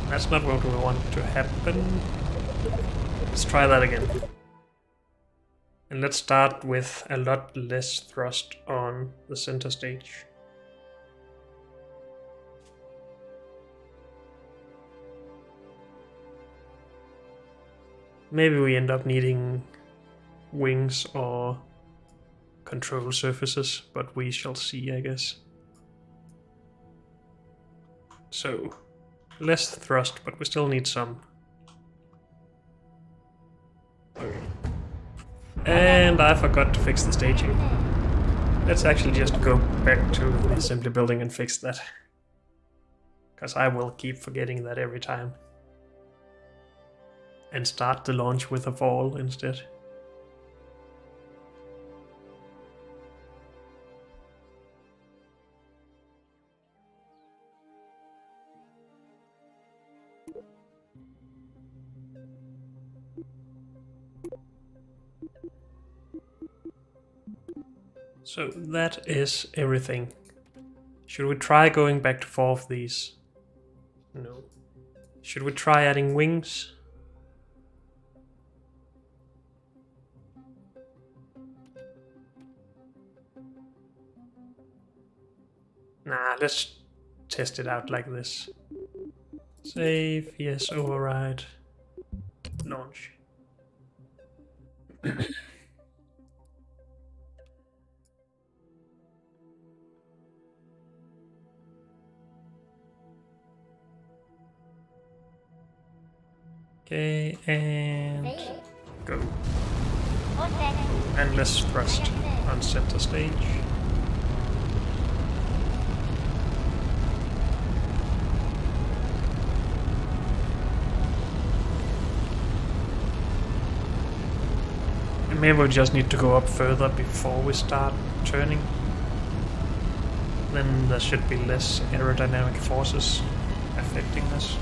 Speaker 1: that's not what we want to happen. Let's try that again. And let's start with a lot less thrust on the center stage. Maybe we end up needing wings or control surfaces, but we shall see, I guess. So, less thrust, but we still need some. Okay. And I forgot to fix the staging. Let's actually just go back to the assembly building and fix that. Because I will keep forgetting that every time. And start the launch with a fall instead. So that is everything. Should we try going back to 4 of these? No. Should we try adding wings? Nah, let's test it out like this. Save, yes, override, launch. Okay, and go. And less thrust on center stage. And maybe we just need to go up further before we start turning. Then there should be less aerodynamic forces affecting us.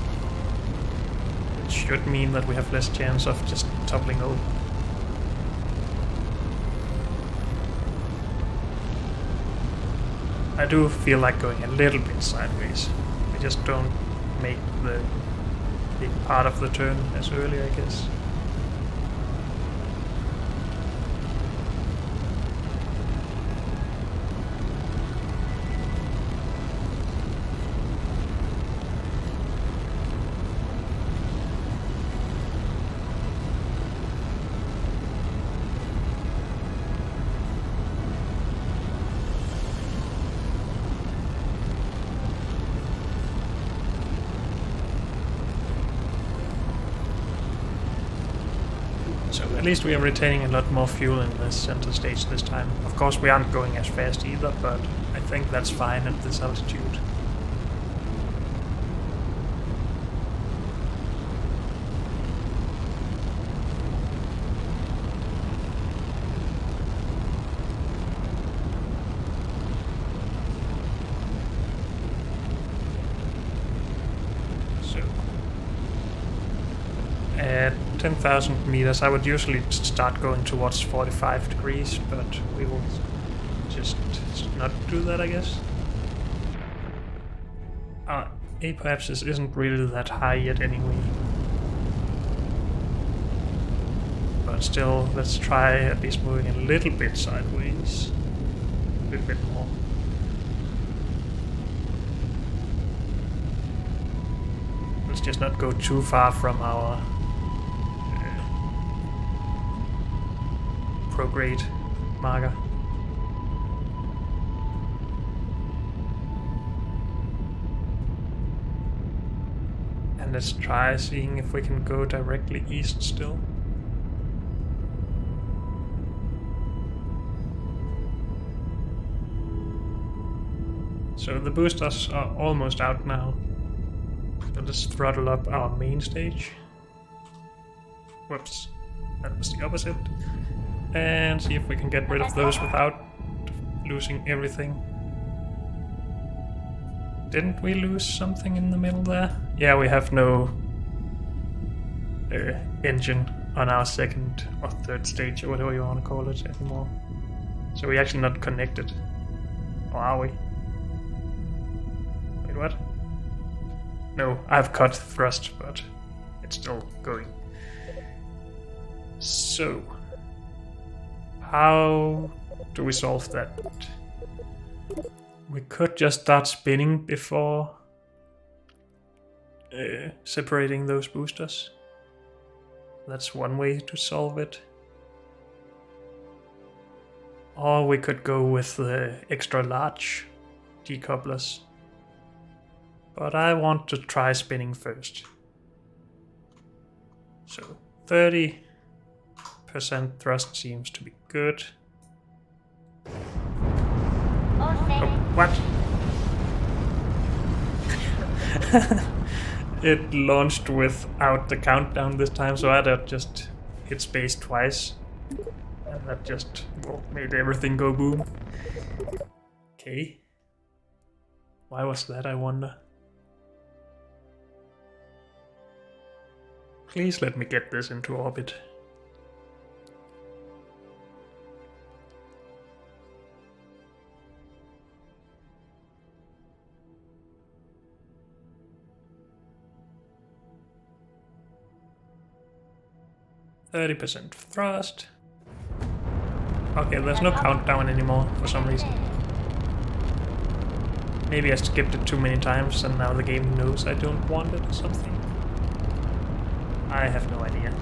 Speaker 1: It should mean that we have less chance of just toppling over. I do feel like going a little bit sideways. We just don't make the big part of the turn as early, I guess. So at least we are retaining a lot more fuel in this center stage this time. Of course we aren't going as fast either, but I think that's fine at this altitude. So at 10,000 meters, I would usually start going towards 45 degrees, but we will just not do that, I guess. Apoapsis isn't really that high yet anyway. But still, let's try at least moving a little bit sideways. A little bit more. Let's just not go too far from our prograde marker. And let's try seeing if we can go directly east still. So the boosters are almost out now. So let's throttle up our main stage. Whoops, that was the opposite. And see if we can get rid of those without losing everything. Didn't we lose something in the middle there? Yeah, we have no engine on our second or third stage, or whatever you want to call it, anymore. So we're actually not connected. Or are we? Wait, what? No, I've cut thrust, but it's still going. So how do we solve that? We could just start spinning before separating those boosters. That's one way to solve it. Or we could go with the extra large decouplers. But I want to try spinning first. So 30% thrust seems to be good. What? It launched without the countdown this time, so I had just hit space twice. And that just made everything go boom. Okay. Why was that, I wonder? Please let me get this into orbit. %30 thrust. Okay, there's no countdown anymore for some reason. Maybe I skipped it too many times and now the game knows I don't want it or something. I have no idea.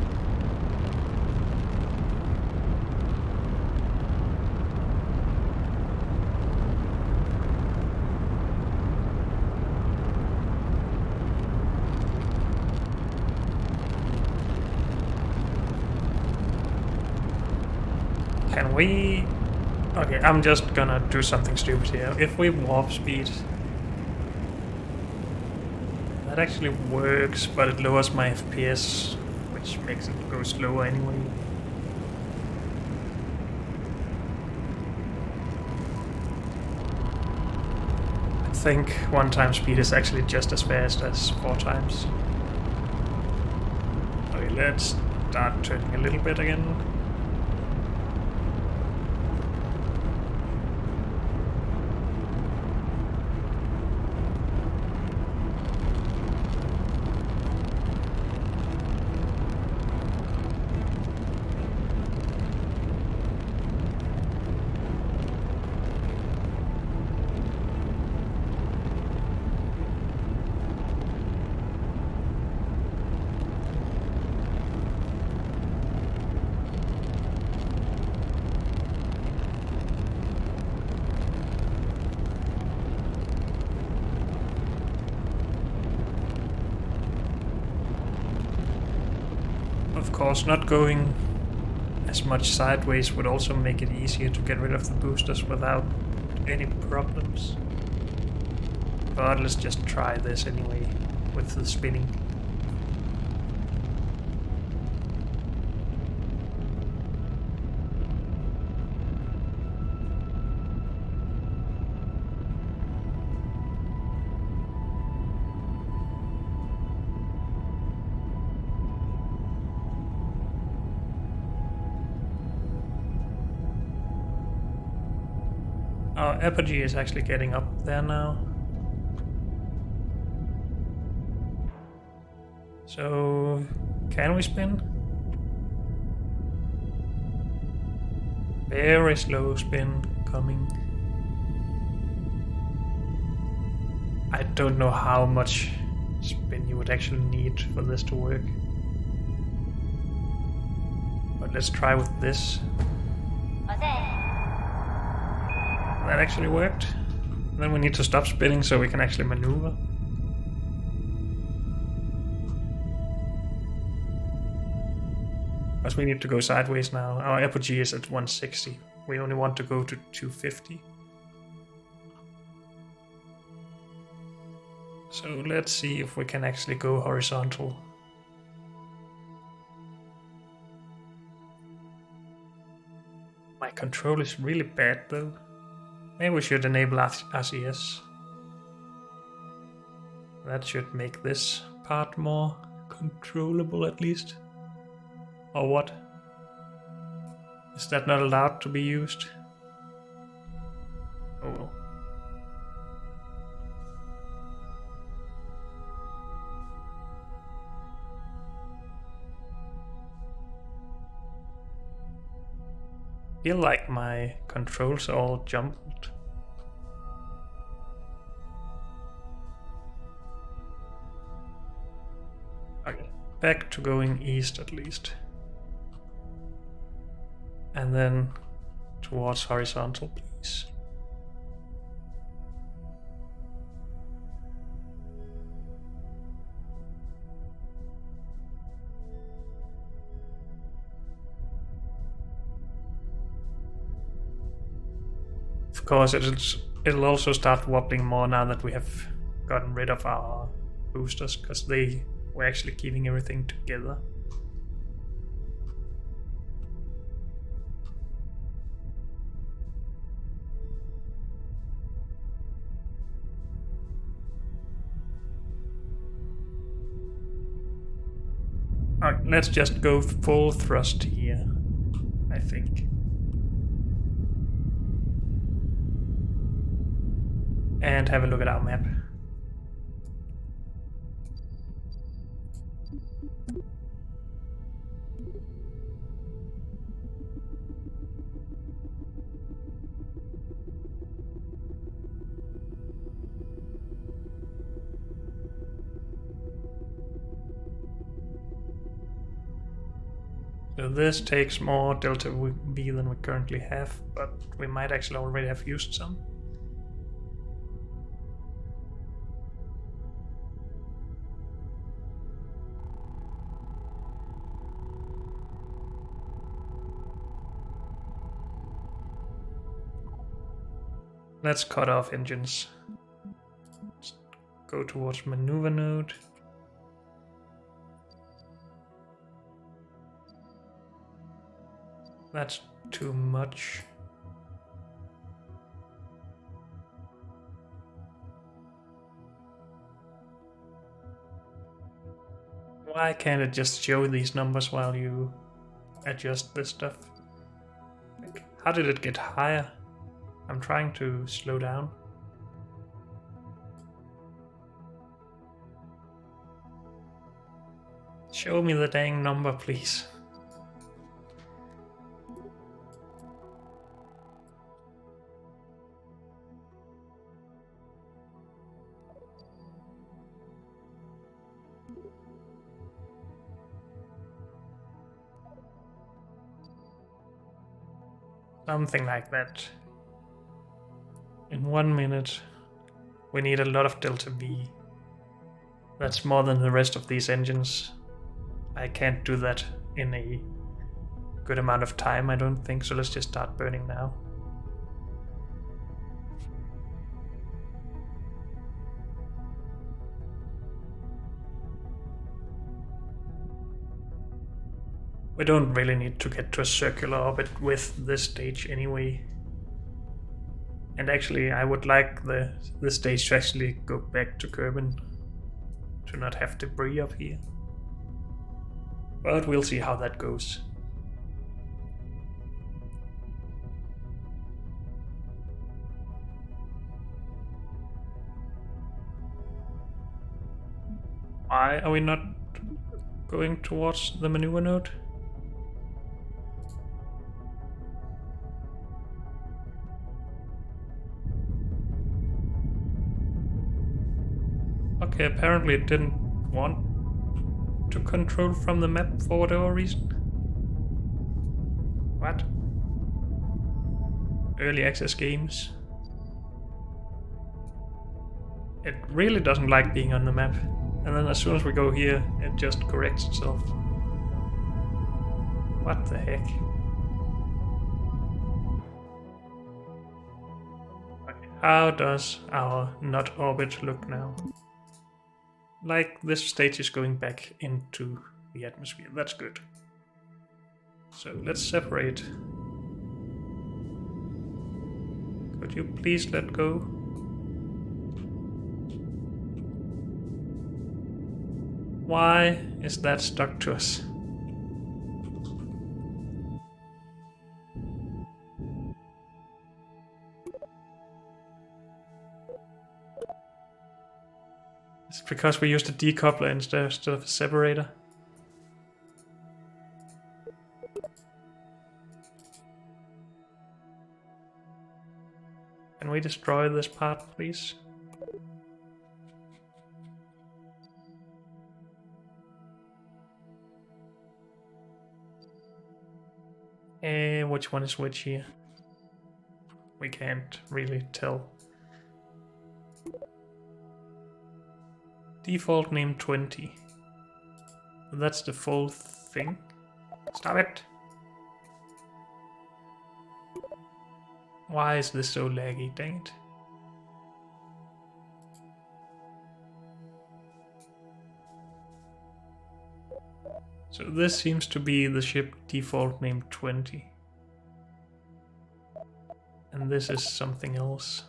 Speaker 1: Can we... Okay, I'm just gonna do something stupid here. If we warp speed... That actually works, but it lowers my FPS, which makes it go slower anyway. I think 1 time speed is actually just as fast as 4 times. Okay, let's start turning a little bit again. Of course, not going as much sideways would also make it easier to get rid of the boosters without any problems. But let's just try this anyway with the spinning. Our apogee is actually getting up there now. So, can we spin? Very slow spin coming. I don't know how much spin you would actually need for this to work. But let's try with this. That actually worked. Then we need to stop spinning so we can actually maneuver. Because we need to go sideways now. Our apogee is at 160. We only want to go to 250. So let's see if we can actually go horizontal. My control is really bad though. Maybe we should enable RCS. That should make this part more controllable at least. Or what? Is that not allowed to be used? Oh well. I feel like my controls are all jumbled. Okay, back to going east at least. And then towards horizontal, please. Of course, it's it'll also start wobbling more now that we have gotten rid of our boosters, because they were actually keeping everything together. Alright, let's just go full thrust here, I think. And have a look at our map. So this takes more delta V than we currently have, but we might actually already have used some. Let's cut off engines. Let's go towards maneuver node. That's too much. Why can't it just show these numbers while you adjust this stuff? Like, how did it get higher? I'm trying to slow down. Show me the dang number, please. Something like that. In 1 minute, we need a lot of delta V. That's more than the rest of these engines. I can't do that in a good amount of time, I don't think, so let's just start burning now. We don't really need to get to a circular orbit with this stage anyway. And actually, I would like this stage to actually go back to Kerbin, to not have debris up here. But we'll see how that goes. Why are we not going towards the maneuver node? Okay, apparently it didn't want to control from the map for whatever reason. What? Early access games. It really doesn't like being on the map. And then as soon as we go here, it just corrects itself. What the heck? Okay, how does our not orbit look now? Like this stage is going back into the atmosphere. That's good. So let's separate. Could you please let go? Why is that stuck to us? It's because we used a decoupler instead of a separator. Can we destroy this part, please? Which one is which here? We can't really tell. Default name 20. That's the full thing. Stop it! Why is this so laggy? Dang it. So this seems to be the ship default named 20. And this is something else.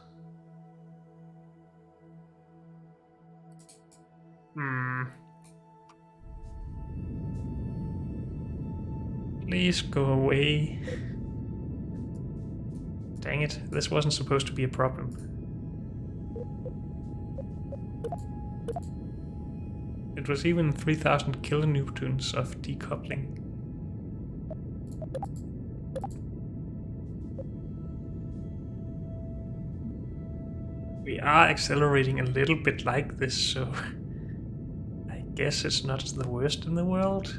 Speaker 1: Please go away. Dang it, this wasn't supposed to be a problem. It was even 3000 kilonewtons of decoupling. We are accelerating a little bit like this, so I guess it's not the worst in the world.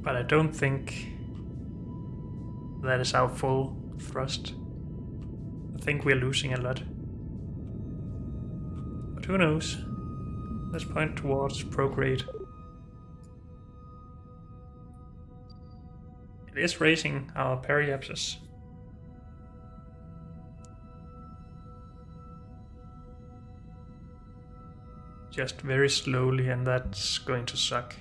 Speaker 1: But I don't think that is our full thrust. I think we're losing a lot. But who knows? Let's point towards prograde. It is raising our periapsis. Just very slowly, and that's going to suck.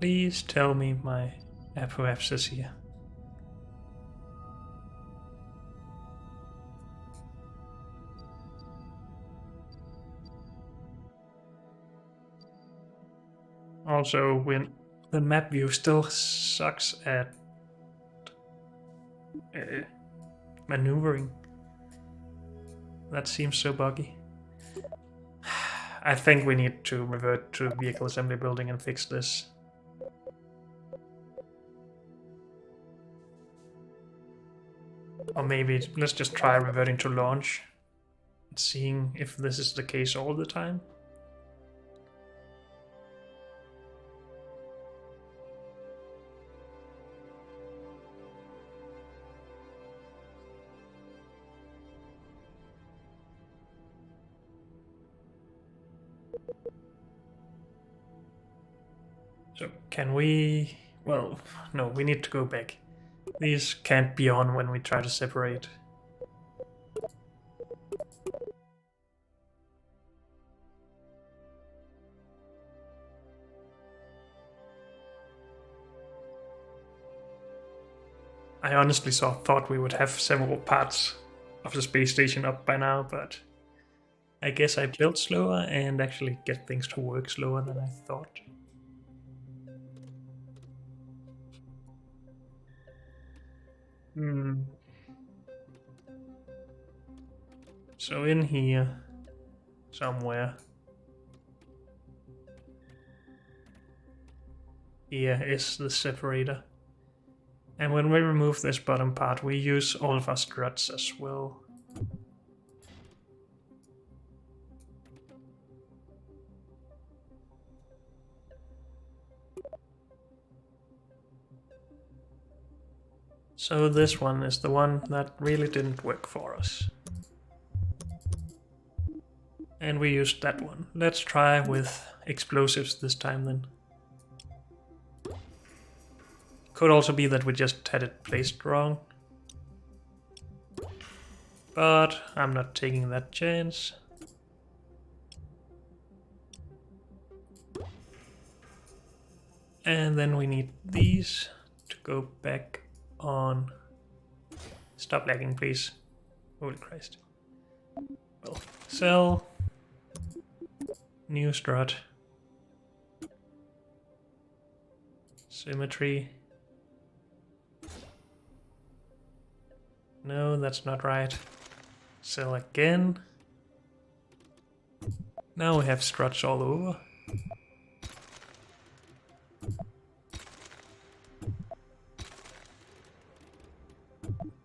Speaker 1: Please tell me my apoapsis here. Also, when the map view still sucks at maneuvering. That seems so buggy. I think we need to revert to vehicle assembly building and fix this. Or maybe let's just try reverting to launch and seeing if this is the case all the time. So can we... Well, no, we need to go back. These can't be on when we try to separate. I honestly thought we would have several parts of the space station up by now, but I guess I built slower and actually get things to work slower than I thought. So in here, somewhere, here is the separator. And when we remove this bottom part, we use all of our struts as well. So this one is the one that really didn't work for us. And we used that one. Let's try with explosives this time then. Could also be that we just had it placed wrong. But I'm not taking that chance. And then we need these to go back on. Stop lagging, please. Holy Christ. Well, cell. New strut. Symmetry. No, that's not right. Cell again. Now we have struts all over.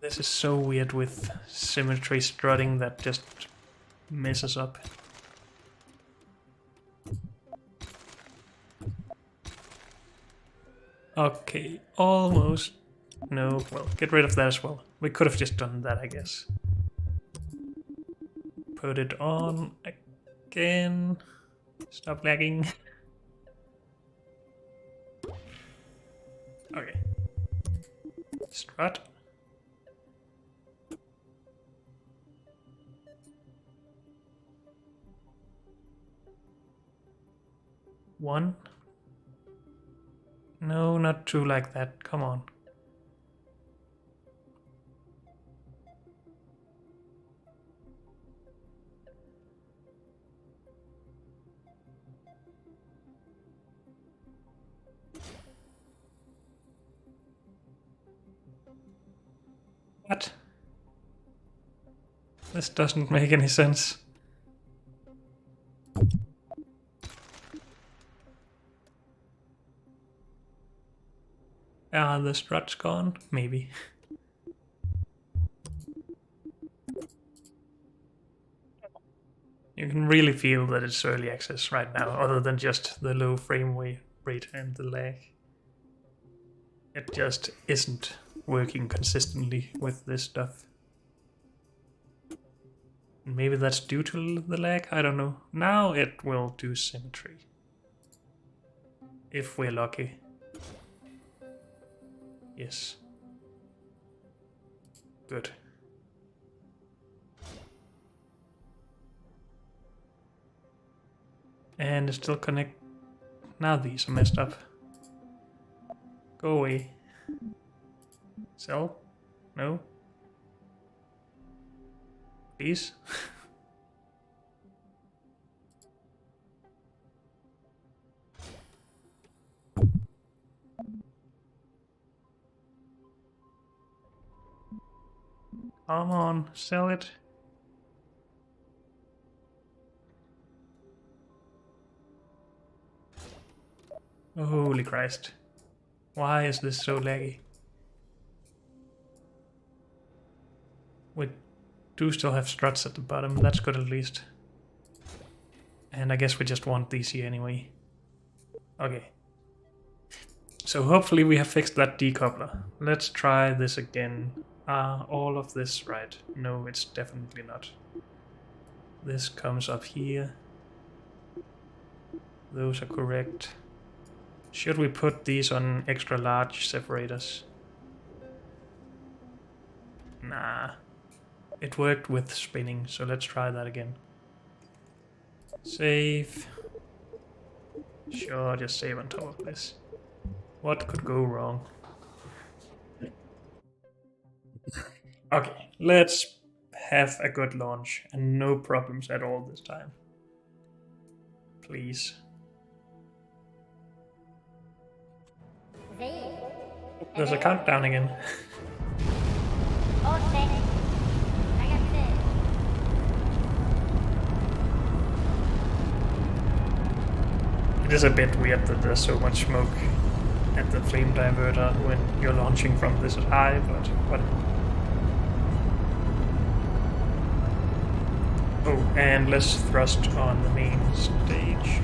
Speaker 1: This is so weird with symmetry strutting that just messes up. Okay, almost. No, well, get rid of that as well. We could have just done that, I guess. Put it on again. Stop lagging. Okay. Strut. 1. No, not 2 like that. Come on. What? This doesn't make any sense. Are the struts gone? Maybe. You can really feel that it's early access right now, other than just the low frame rate and the lag. It just isn't working consistently with this stuff. Maybe that's due to the lag, I don't know. Now it will do symmetry. If we're lucky. Yes. Good. And it's still connect. Now these are messed up. Go away. Sell? No? Please? Come on, sell it. Oh, holy Christ. Why is this so laggy? We do still have struts at the bottom, that's good at least. And I guess we just want these here anyway. Okay. So hopefully we have fixed that decoupler. Let's try this again. All of this right? No, it's definitely not. This comes up here. Those are correct. Should we put these on extra large separators? Nah. It worked with spinning, so let's try that again. Save. Sure, just save on top of this. What could go wrong? Okay, let's have a good launch and no problems at all this time. Please. There's a countdown again. It is a bit weird that there's so much smoke at the flame diverter when you're launching from this high, but whatever. Oh, and less thrust on the main stage.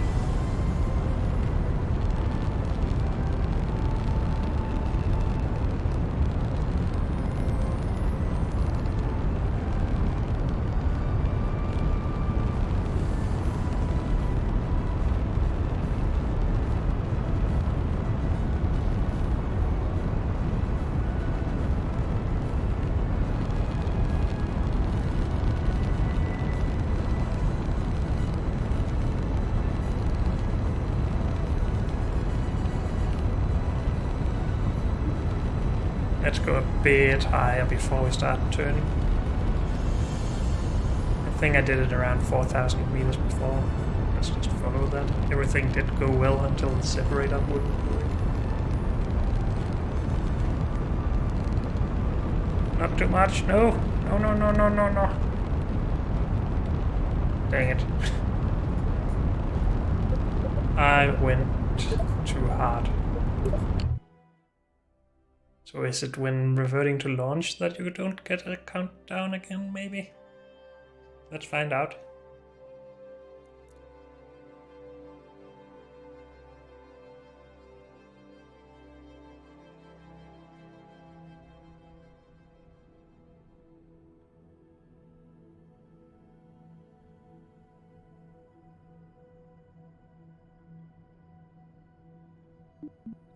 Speaker 1: Let's go a bit higher before we start turning. I think I did it around 4,000 meters before. Let's just follow that. Everything did go well until the separator wouldn't work. Not too much, no! No, no, no, no, no, no! Dang it. I went too hard. So is it when reverting to launch that you don't get a countdown again, maybe? Let's find out.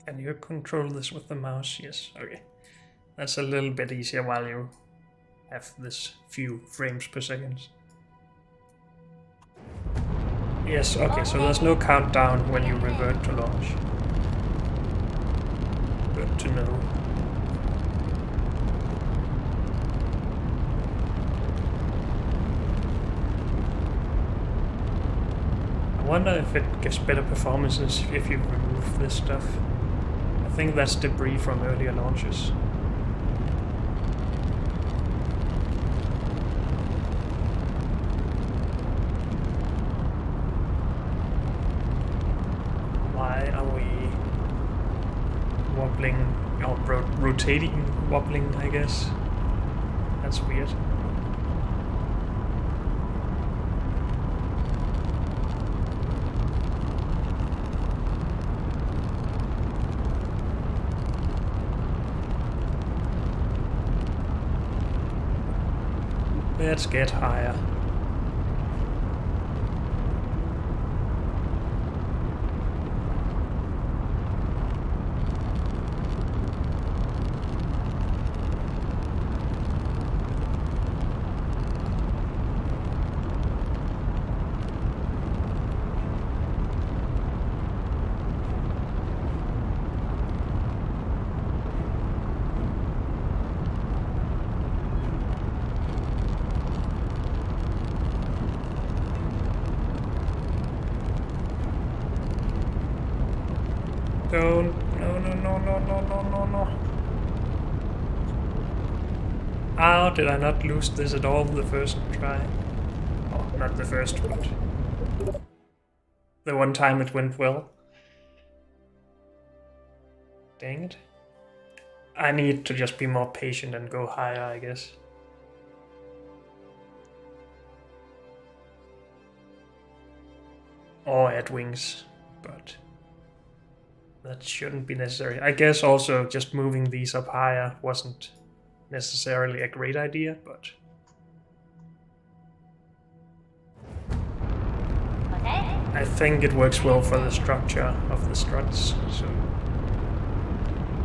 Speaker 1: Can you control this with the mouse? Yes, okay. That's a little bit easier while you have this few frames per second. Yes, okay, so there's no countdown when you revert to launch. Good to know. I wonder if it gives better performances if you remove this stuff. I think that's debris from earlier launches. Why are we wobbling, or rotating, wobbling, I guess? That's weird. Let's get higher. Don't. No. How did I not lose this at all the first try? Oh, not the first, but the one time it went well. Dang it. I need to just be more patient and go higher, I guess. Or add wings, but that shouldn't be necessary. I guess also just moving these up higher wasn't necessarily a great idea, but...
Speaker 2: Okay.
Speaker 1: I think it works well for the structure of the struts, so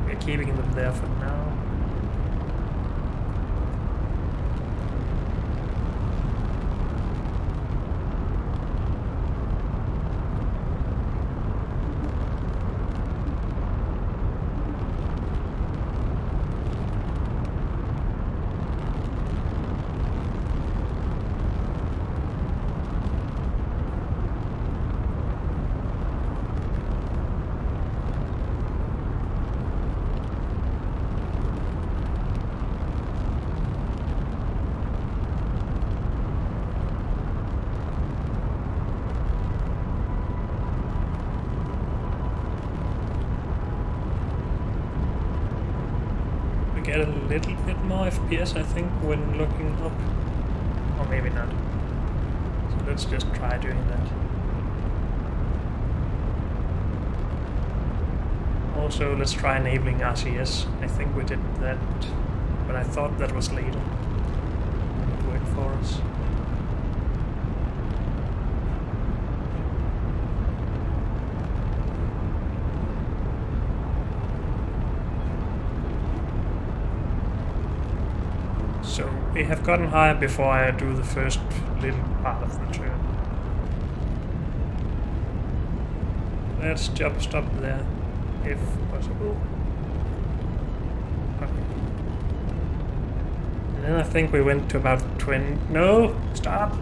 Speaker 1: we're keeping them there for now. Get a little bit more FPS, I think, when looking up. Or maybe not. So let's just try doing that. Also, let's try enabling RCS. I think we did that, but I thought that was later. It worked for us. So we have gotten higher before I do the first little part of the turn. Let's jump stop there, if possible. Okay. And then I think we went to about 20... No! Stop!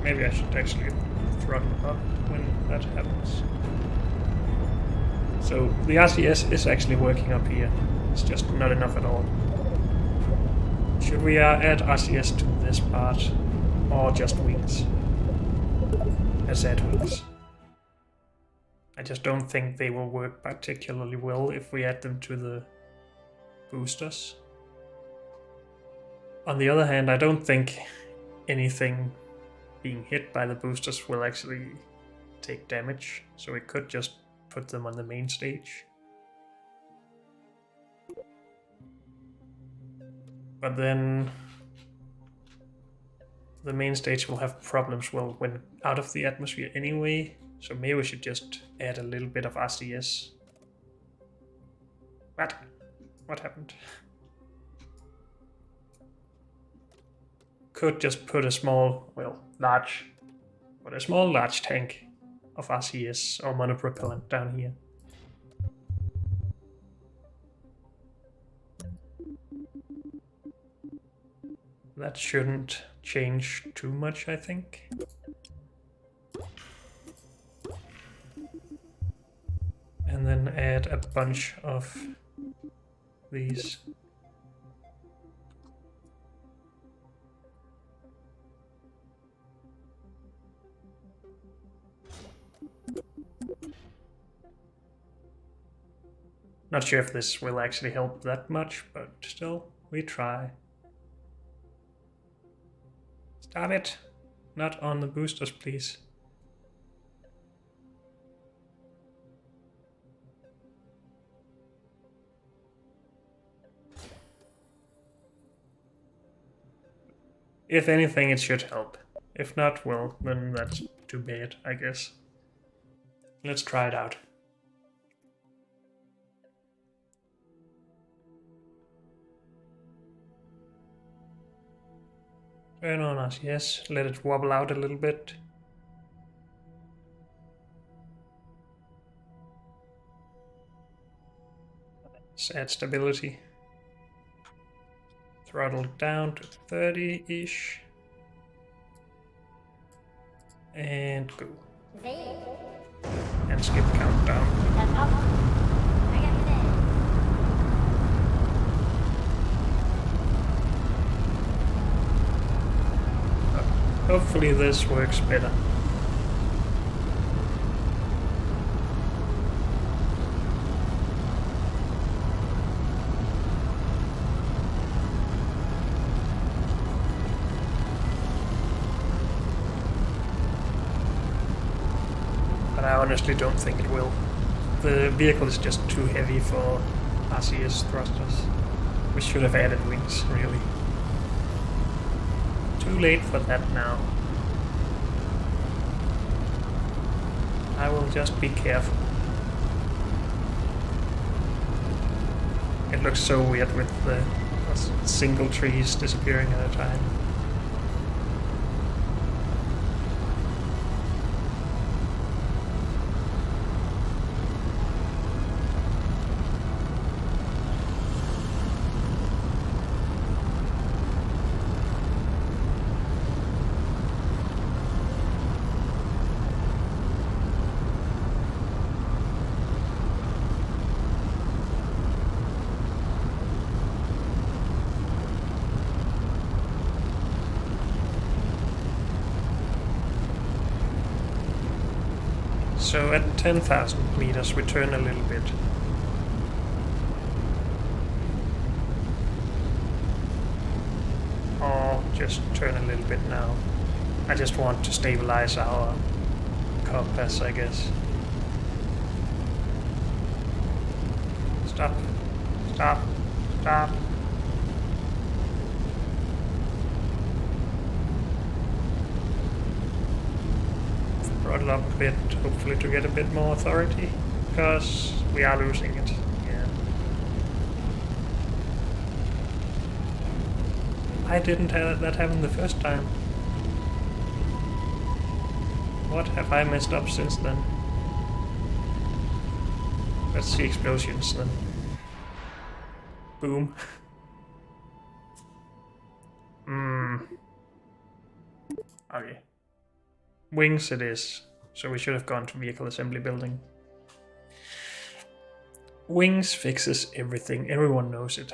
Speaker 1: Maybe I should actually throttle up when that happens. So the RCS is actually working up here. It's just not enough at all. Should we add RCS to this part, or just wings? Let's add wings. I just don't think they will work particularly well if we add them to the boosters. On the other hand, I don't think anything being hit by the boosters will actually take damage, so we could just put them on the main stage. But then the main stage will have problems when out of the atmosphere anyway, so maybe we should just add a little bit of RCS. What happened? Could just put a small, well, large Put a small large tank of RCS or monopropellant down here. That shouldn't change too much, I think. And then add a bunch of these. Not sure if this will actually help that much, but still, we try. Stop it! Not on the boosters, please. If anything, it should help. If not, well, then that's too bad, I guess. Let's try it out. Turn on us, yes. Let it wobble out a little bit. Let's add stability. Throttle down to 30-ish. And go. And skip countdown. Hopefully this works better. But I honestly don't think it will. The vehicle is just too heavy for RCS thrusters. We should have added wings, really. Too late for that now. I will just be careful. It looks so weird with the single trees disappearing at a time. So at 10,000 meters we turn a little bit. Or just turn a little bit now. I just want to stabilize our compass, I guess. Stop. Stop. Stop. Throttle up a bit, hopefully to get a bit more authority, because we are losing it. Yeah. I didn't have that happen the first time. What have I messed up since then? Let's see explosions then. Boom. Okay. Wings it is, so we should have gone to vehicle assembly building. Wings fixes everything, everyone knows it.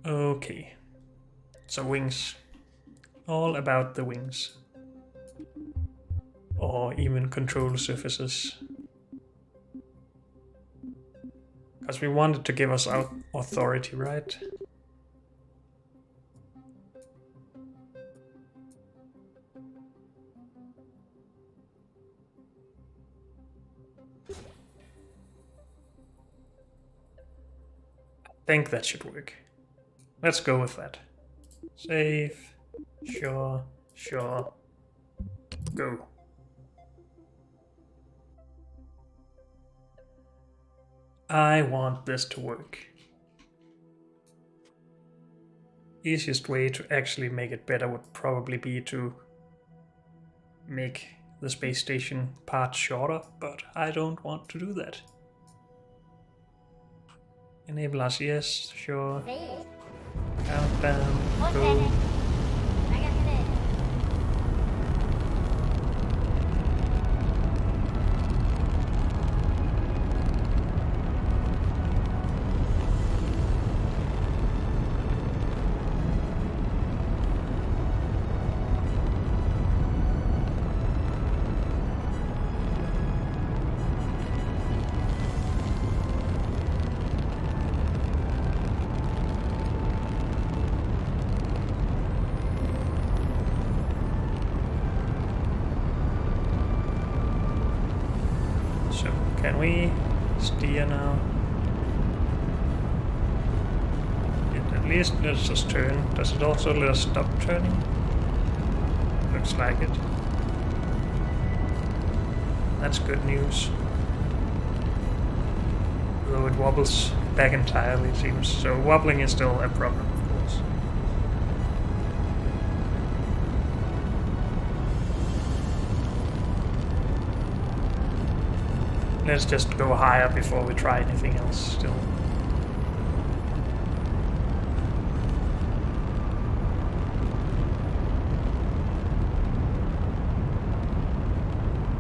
Speaker 1: Okay, so wings, all about the wings, or even control surfaces, because we wanted to give us our authority, right? think that should work. Let's go with that. Save. Sure. Sure. Go. I want this to work. Easiest way to actually make it better would probably be to make the space station part shorter, but I don't want to do that. Enable us, yes, sure. Countdown, go. So, can we steer now? It at least lets us turn. Does it also let us stop turning? Looks like it. That's good news. Though it wobbles back entirely, it seems. So wobbling is still a problem, of course. Let's just go higher before we try anything else still.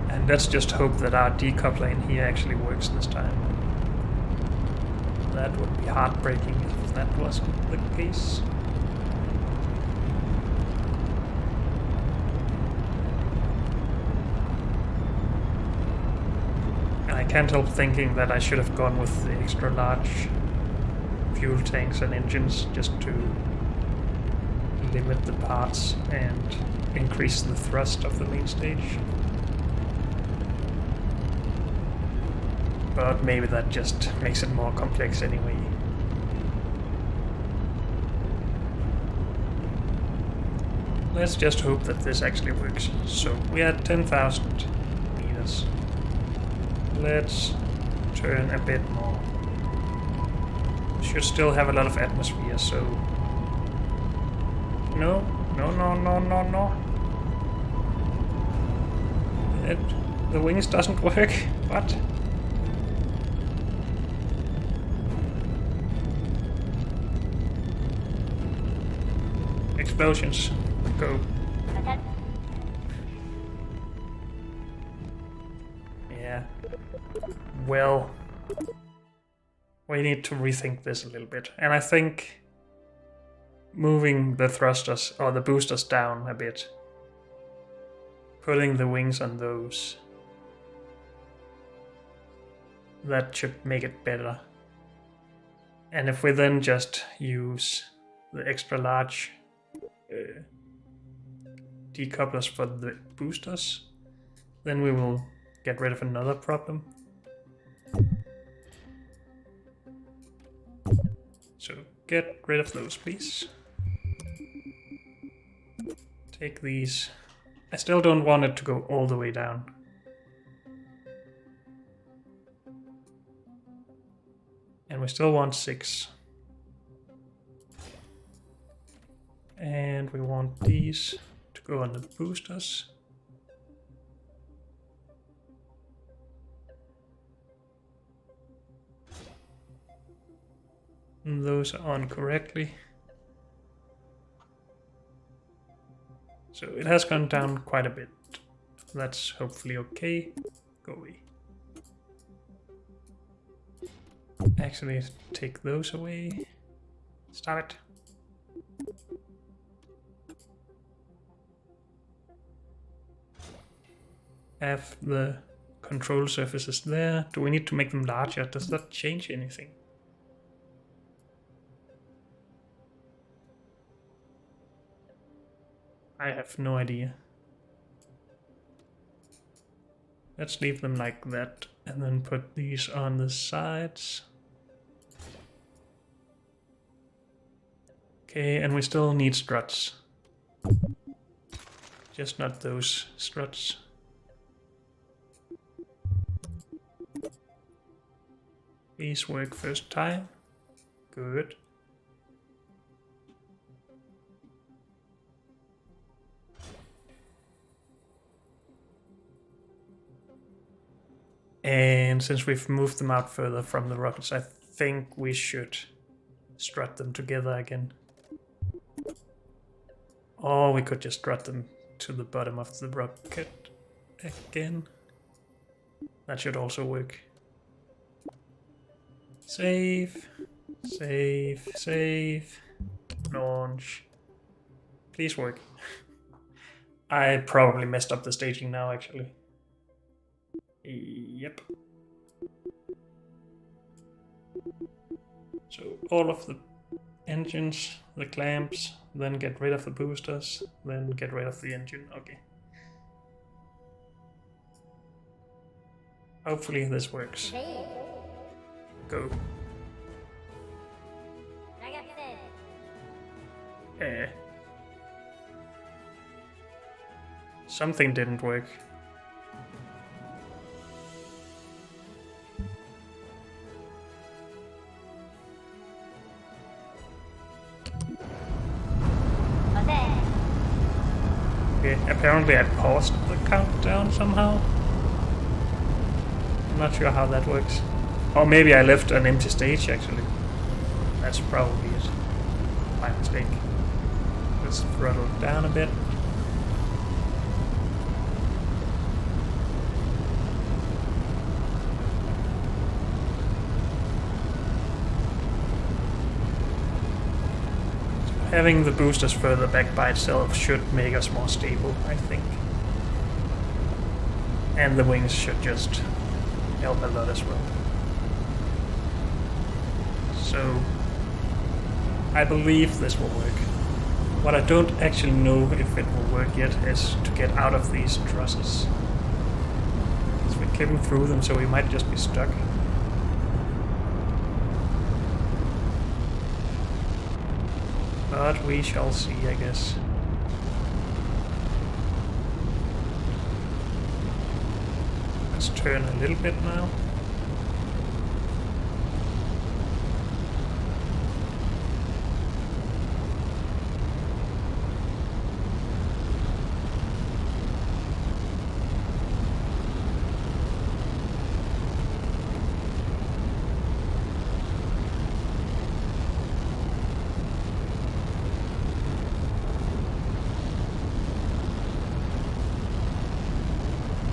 Speaker 1: And let's just hope that our decoupler in here actually works this time. That would be heartbreaking if that wasn't the case. I can't help thinking that I should have gone with the extra large fuel tanks and engines just to limit the parts and increase the thrust of the main stage. But maybe that just makes it more complex anyway. Let's just hope that this actually works. So we had 10,000 meters. Let's turn a bit more. Should still have a lot of atmosphere, so... No, no, no, no, no, no. The wings doesn't work. What? Explosions. Go. Yeah. Well, we need to rethink this a little bit. And I think moving the thrusters or the boosters down a bit, putting the wings on those, that should make it better. And if we then just use the extra large decouplers for the boosters, then we will get rid of another problem. So get rid of those, please. Take these. I still don't want it to go all the way down. And we still want 6. And we want these to go on the boosters. And those are on correctly. So it has gone down quite a bit. That's hopefully okay. Go away. Actually, take those away. Stop it. Have the control surfaces there. Do we need to make them larger? Does that change anything? I have no idea. Let's leave them like that and then put these on the sides. Okay, and we still need struts. Just not those struts. Please work first time. Good. And since we've moved them out further from the rockets, I think we should strut them together again. Or we could just strut them to the bottom of the rocket again. That should also work. Save. Save. Save. Launch. Please work. I probably messed up the staging now, actually. Yep. So all of the engines, the clamps, then get rid of the boosters, then get rid of the engine. Okay. Hopefully this works. Go. Something didn't work. Okay, apparently I paused the countdown somehow. I'm not sure how that works. Or maybe I left an empty stage actually. That's probably it. My mistake. Let's throttle it down a bit. Having the boosters further back by itself should make us more stable, I think. And the wings should just help a lot as well. So, I believe this will work. What I don't actually know if it will work yet is to get out of these trusses. Because we're clipping through them, so we might just be stuck. But we shall see, I guess. Let's turn a little bit now.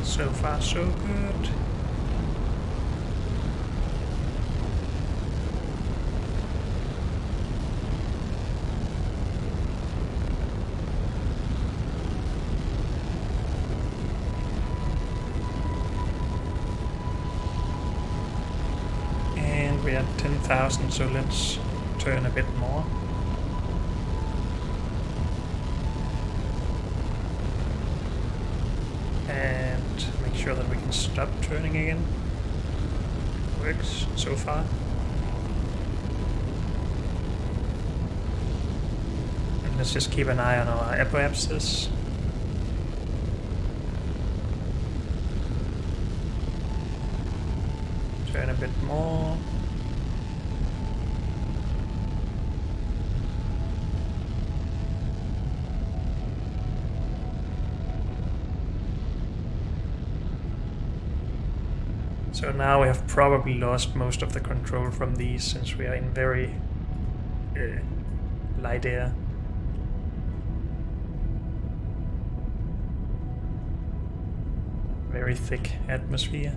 Speaker 1: So far, so good. And we're at 10,000, so let's turn a bit more. Sure that we can stop turning again. Works so far. And let's just keep an eye on our apoapsis. Turn a bit more. So now we have probably lost most of the control from these since we are in very light air. Very thick atmosphere.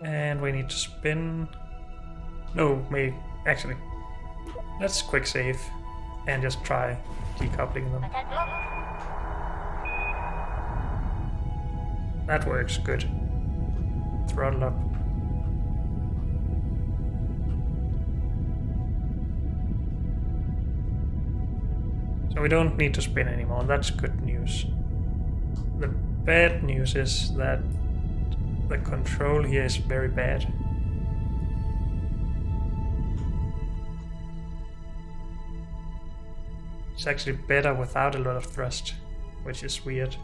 Speaker 1: And we need to spin. No, maybe. Actually, let's quick save and just try decoupling them. That works good. Throttle up. So we don't need to spin anymore, that's good news. The bad news is that the control here is very bad. It's actually better without a lot of thrust, which is weird.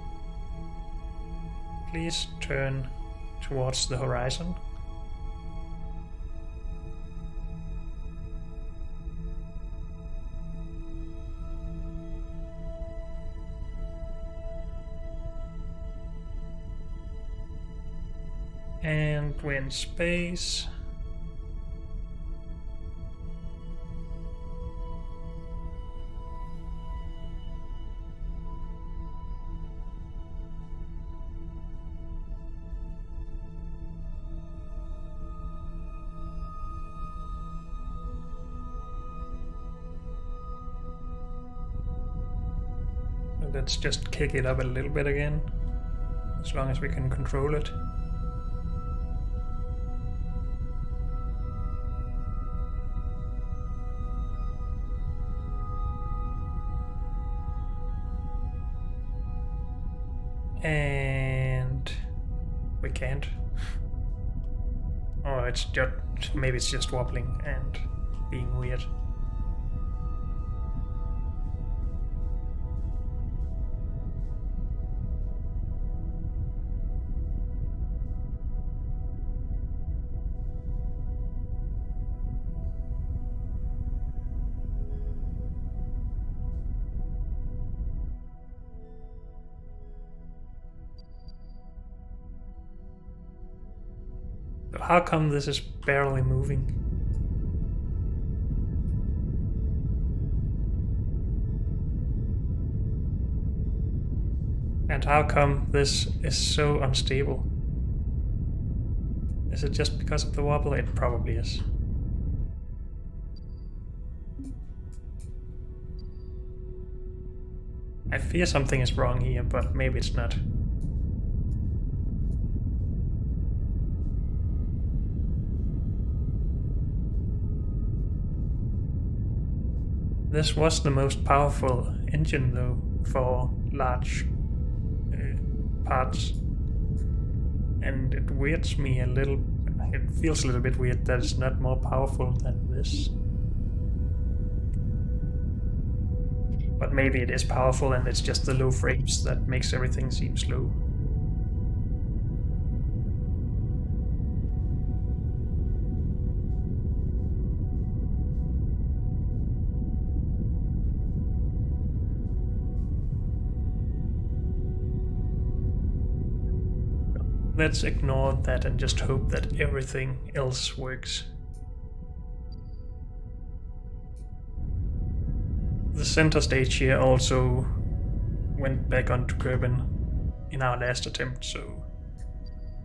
Speaker 1: Please turn towards the horizon. And we're in space. Let's just kick it up a little bit again, as long as we can control it. And we can't. Or it's just, maybe it's just wobbling and being weird. How come this is barely moving? And how come this is so unstable? Is it just because of the wobble? It probably is. I fear something is wrong here, but maybe it's not. This was the most powerful engine, though, for large parts. And it weirds me a little. It feels a little bit weird that it's not more powerful than this. But maybe it is powerful and it's just the low frames that makes everything seem slow. Let's ignore that and just hope that everything else works. The center stage here also went back onto Kerbin in our last attempt, so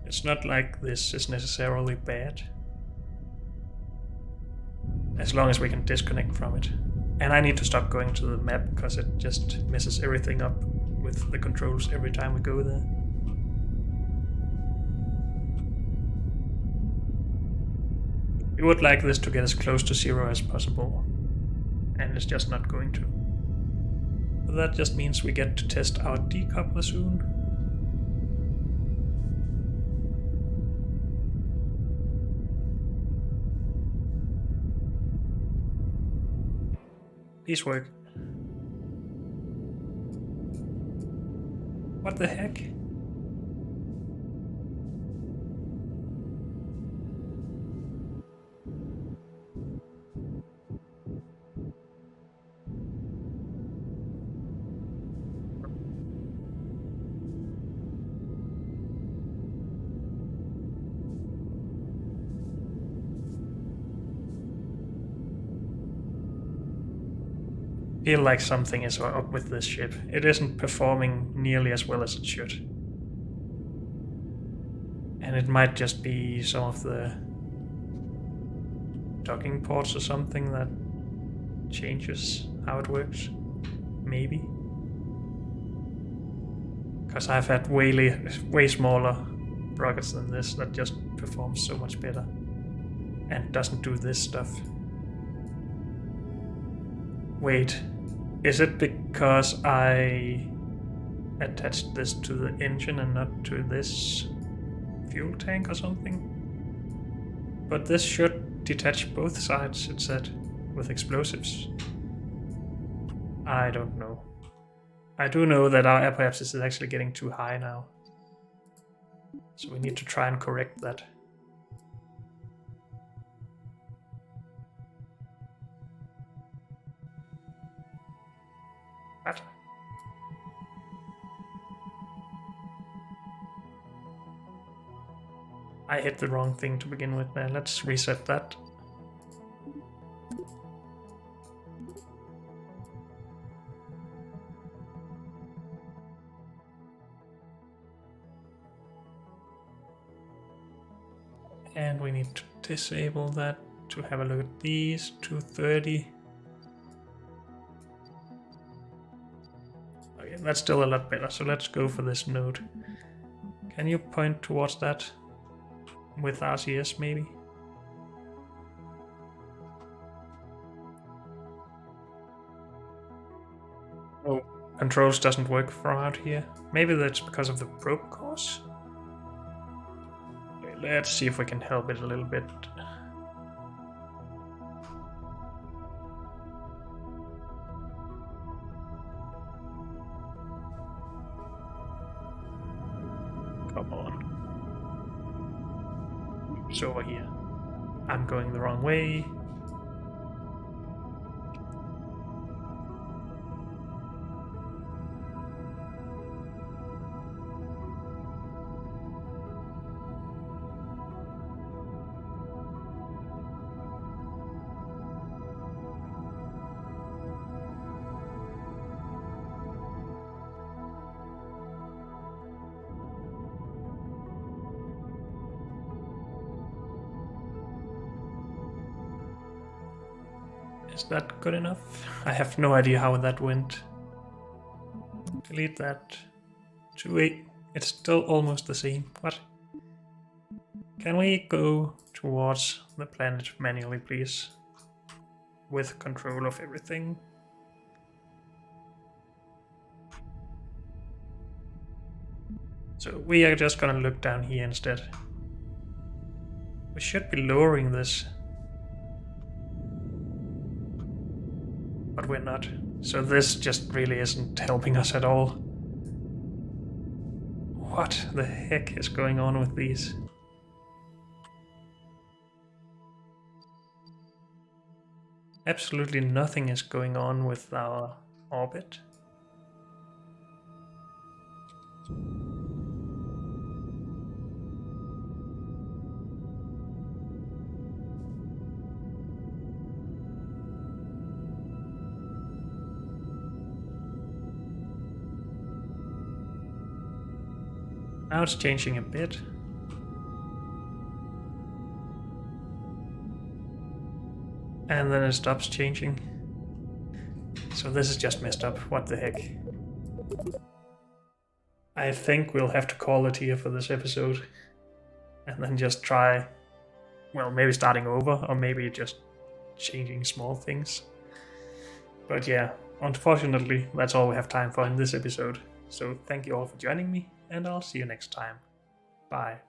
Speaker 1: it's not like this is necessarily bad. As long as we can disconnect from it. And I need to stop going to the map because it just messes everything up with the controls every time we go there. We would like this to get as close to zero as possible, and it's just not going to. But that just means we get to test our decoupler soon. Please work. What the heck? I feel like something is up with this ship. It isn't performing nearly as well as it should. And it might just be some of the docking ports or something that changes how it works. Maybe. Because I've had way smaller rockets than this that just performs so much better. And doesn't do this stuff. Wait, Is it because I attached this to the engine and not to this fuel tank or something? But this should detach both sides, it said, with explosives. I don't know. I do know that our apoapsis is actually getting too high now. So we need to try and correct that. What? I hit the wrong thing to begin with, man. Let's reset that. And we need to disable that to have a look at these. 230. Okay, that's still a lot better, so let's go for this node. Can you point towards that? With RCS, maybe? Oh, controls doesn't work from out here. Maybe that's because of the probe course? Okay, let's see if we can help it a little bit. Come on. It's over here. I'm going the wrong way. Is that good enough? I have no idea how that went. Delete that. 2-8. It's still almost the same. What? Can we go towards the planet manually, please? With control of everything. So we are just gonna look down here instead. We should be lowering this. But we're not. So this just really isn't helping us at all. What the heck is going on with these? Absolutely nothing is going on with our orbit. Now it's changing a bit. And then it stops changing. So this is just messed up. What the heck? I think we'll have to call it here for this episode. And then just try, well, maybe starting over, or maybe just changing small things. But yeah, unfortunately, that's all we have time for in this episode. So thank you all for joining me, and I'll see you next time. Bye.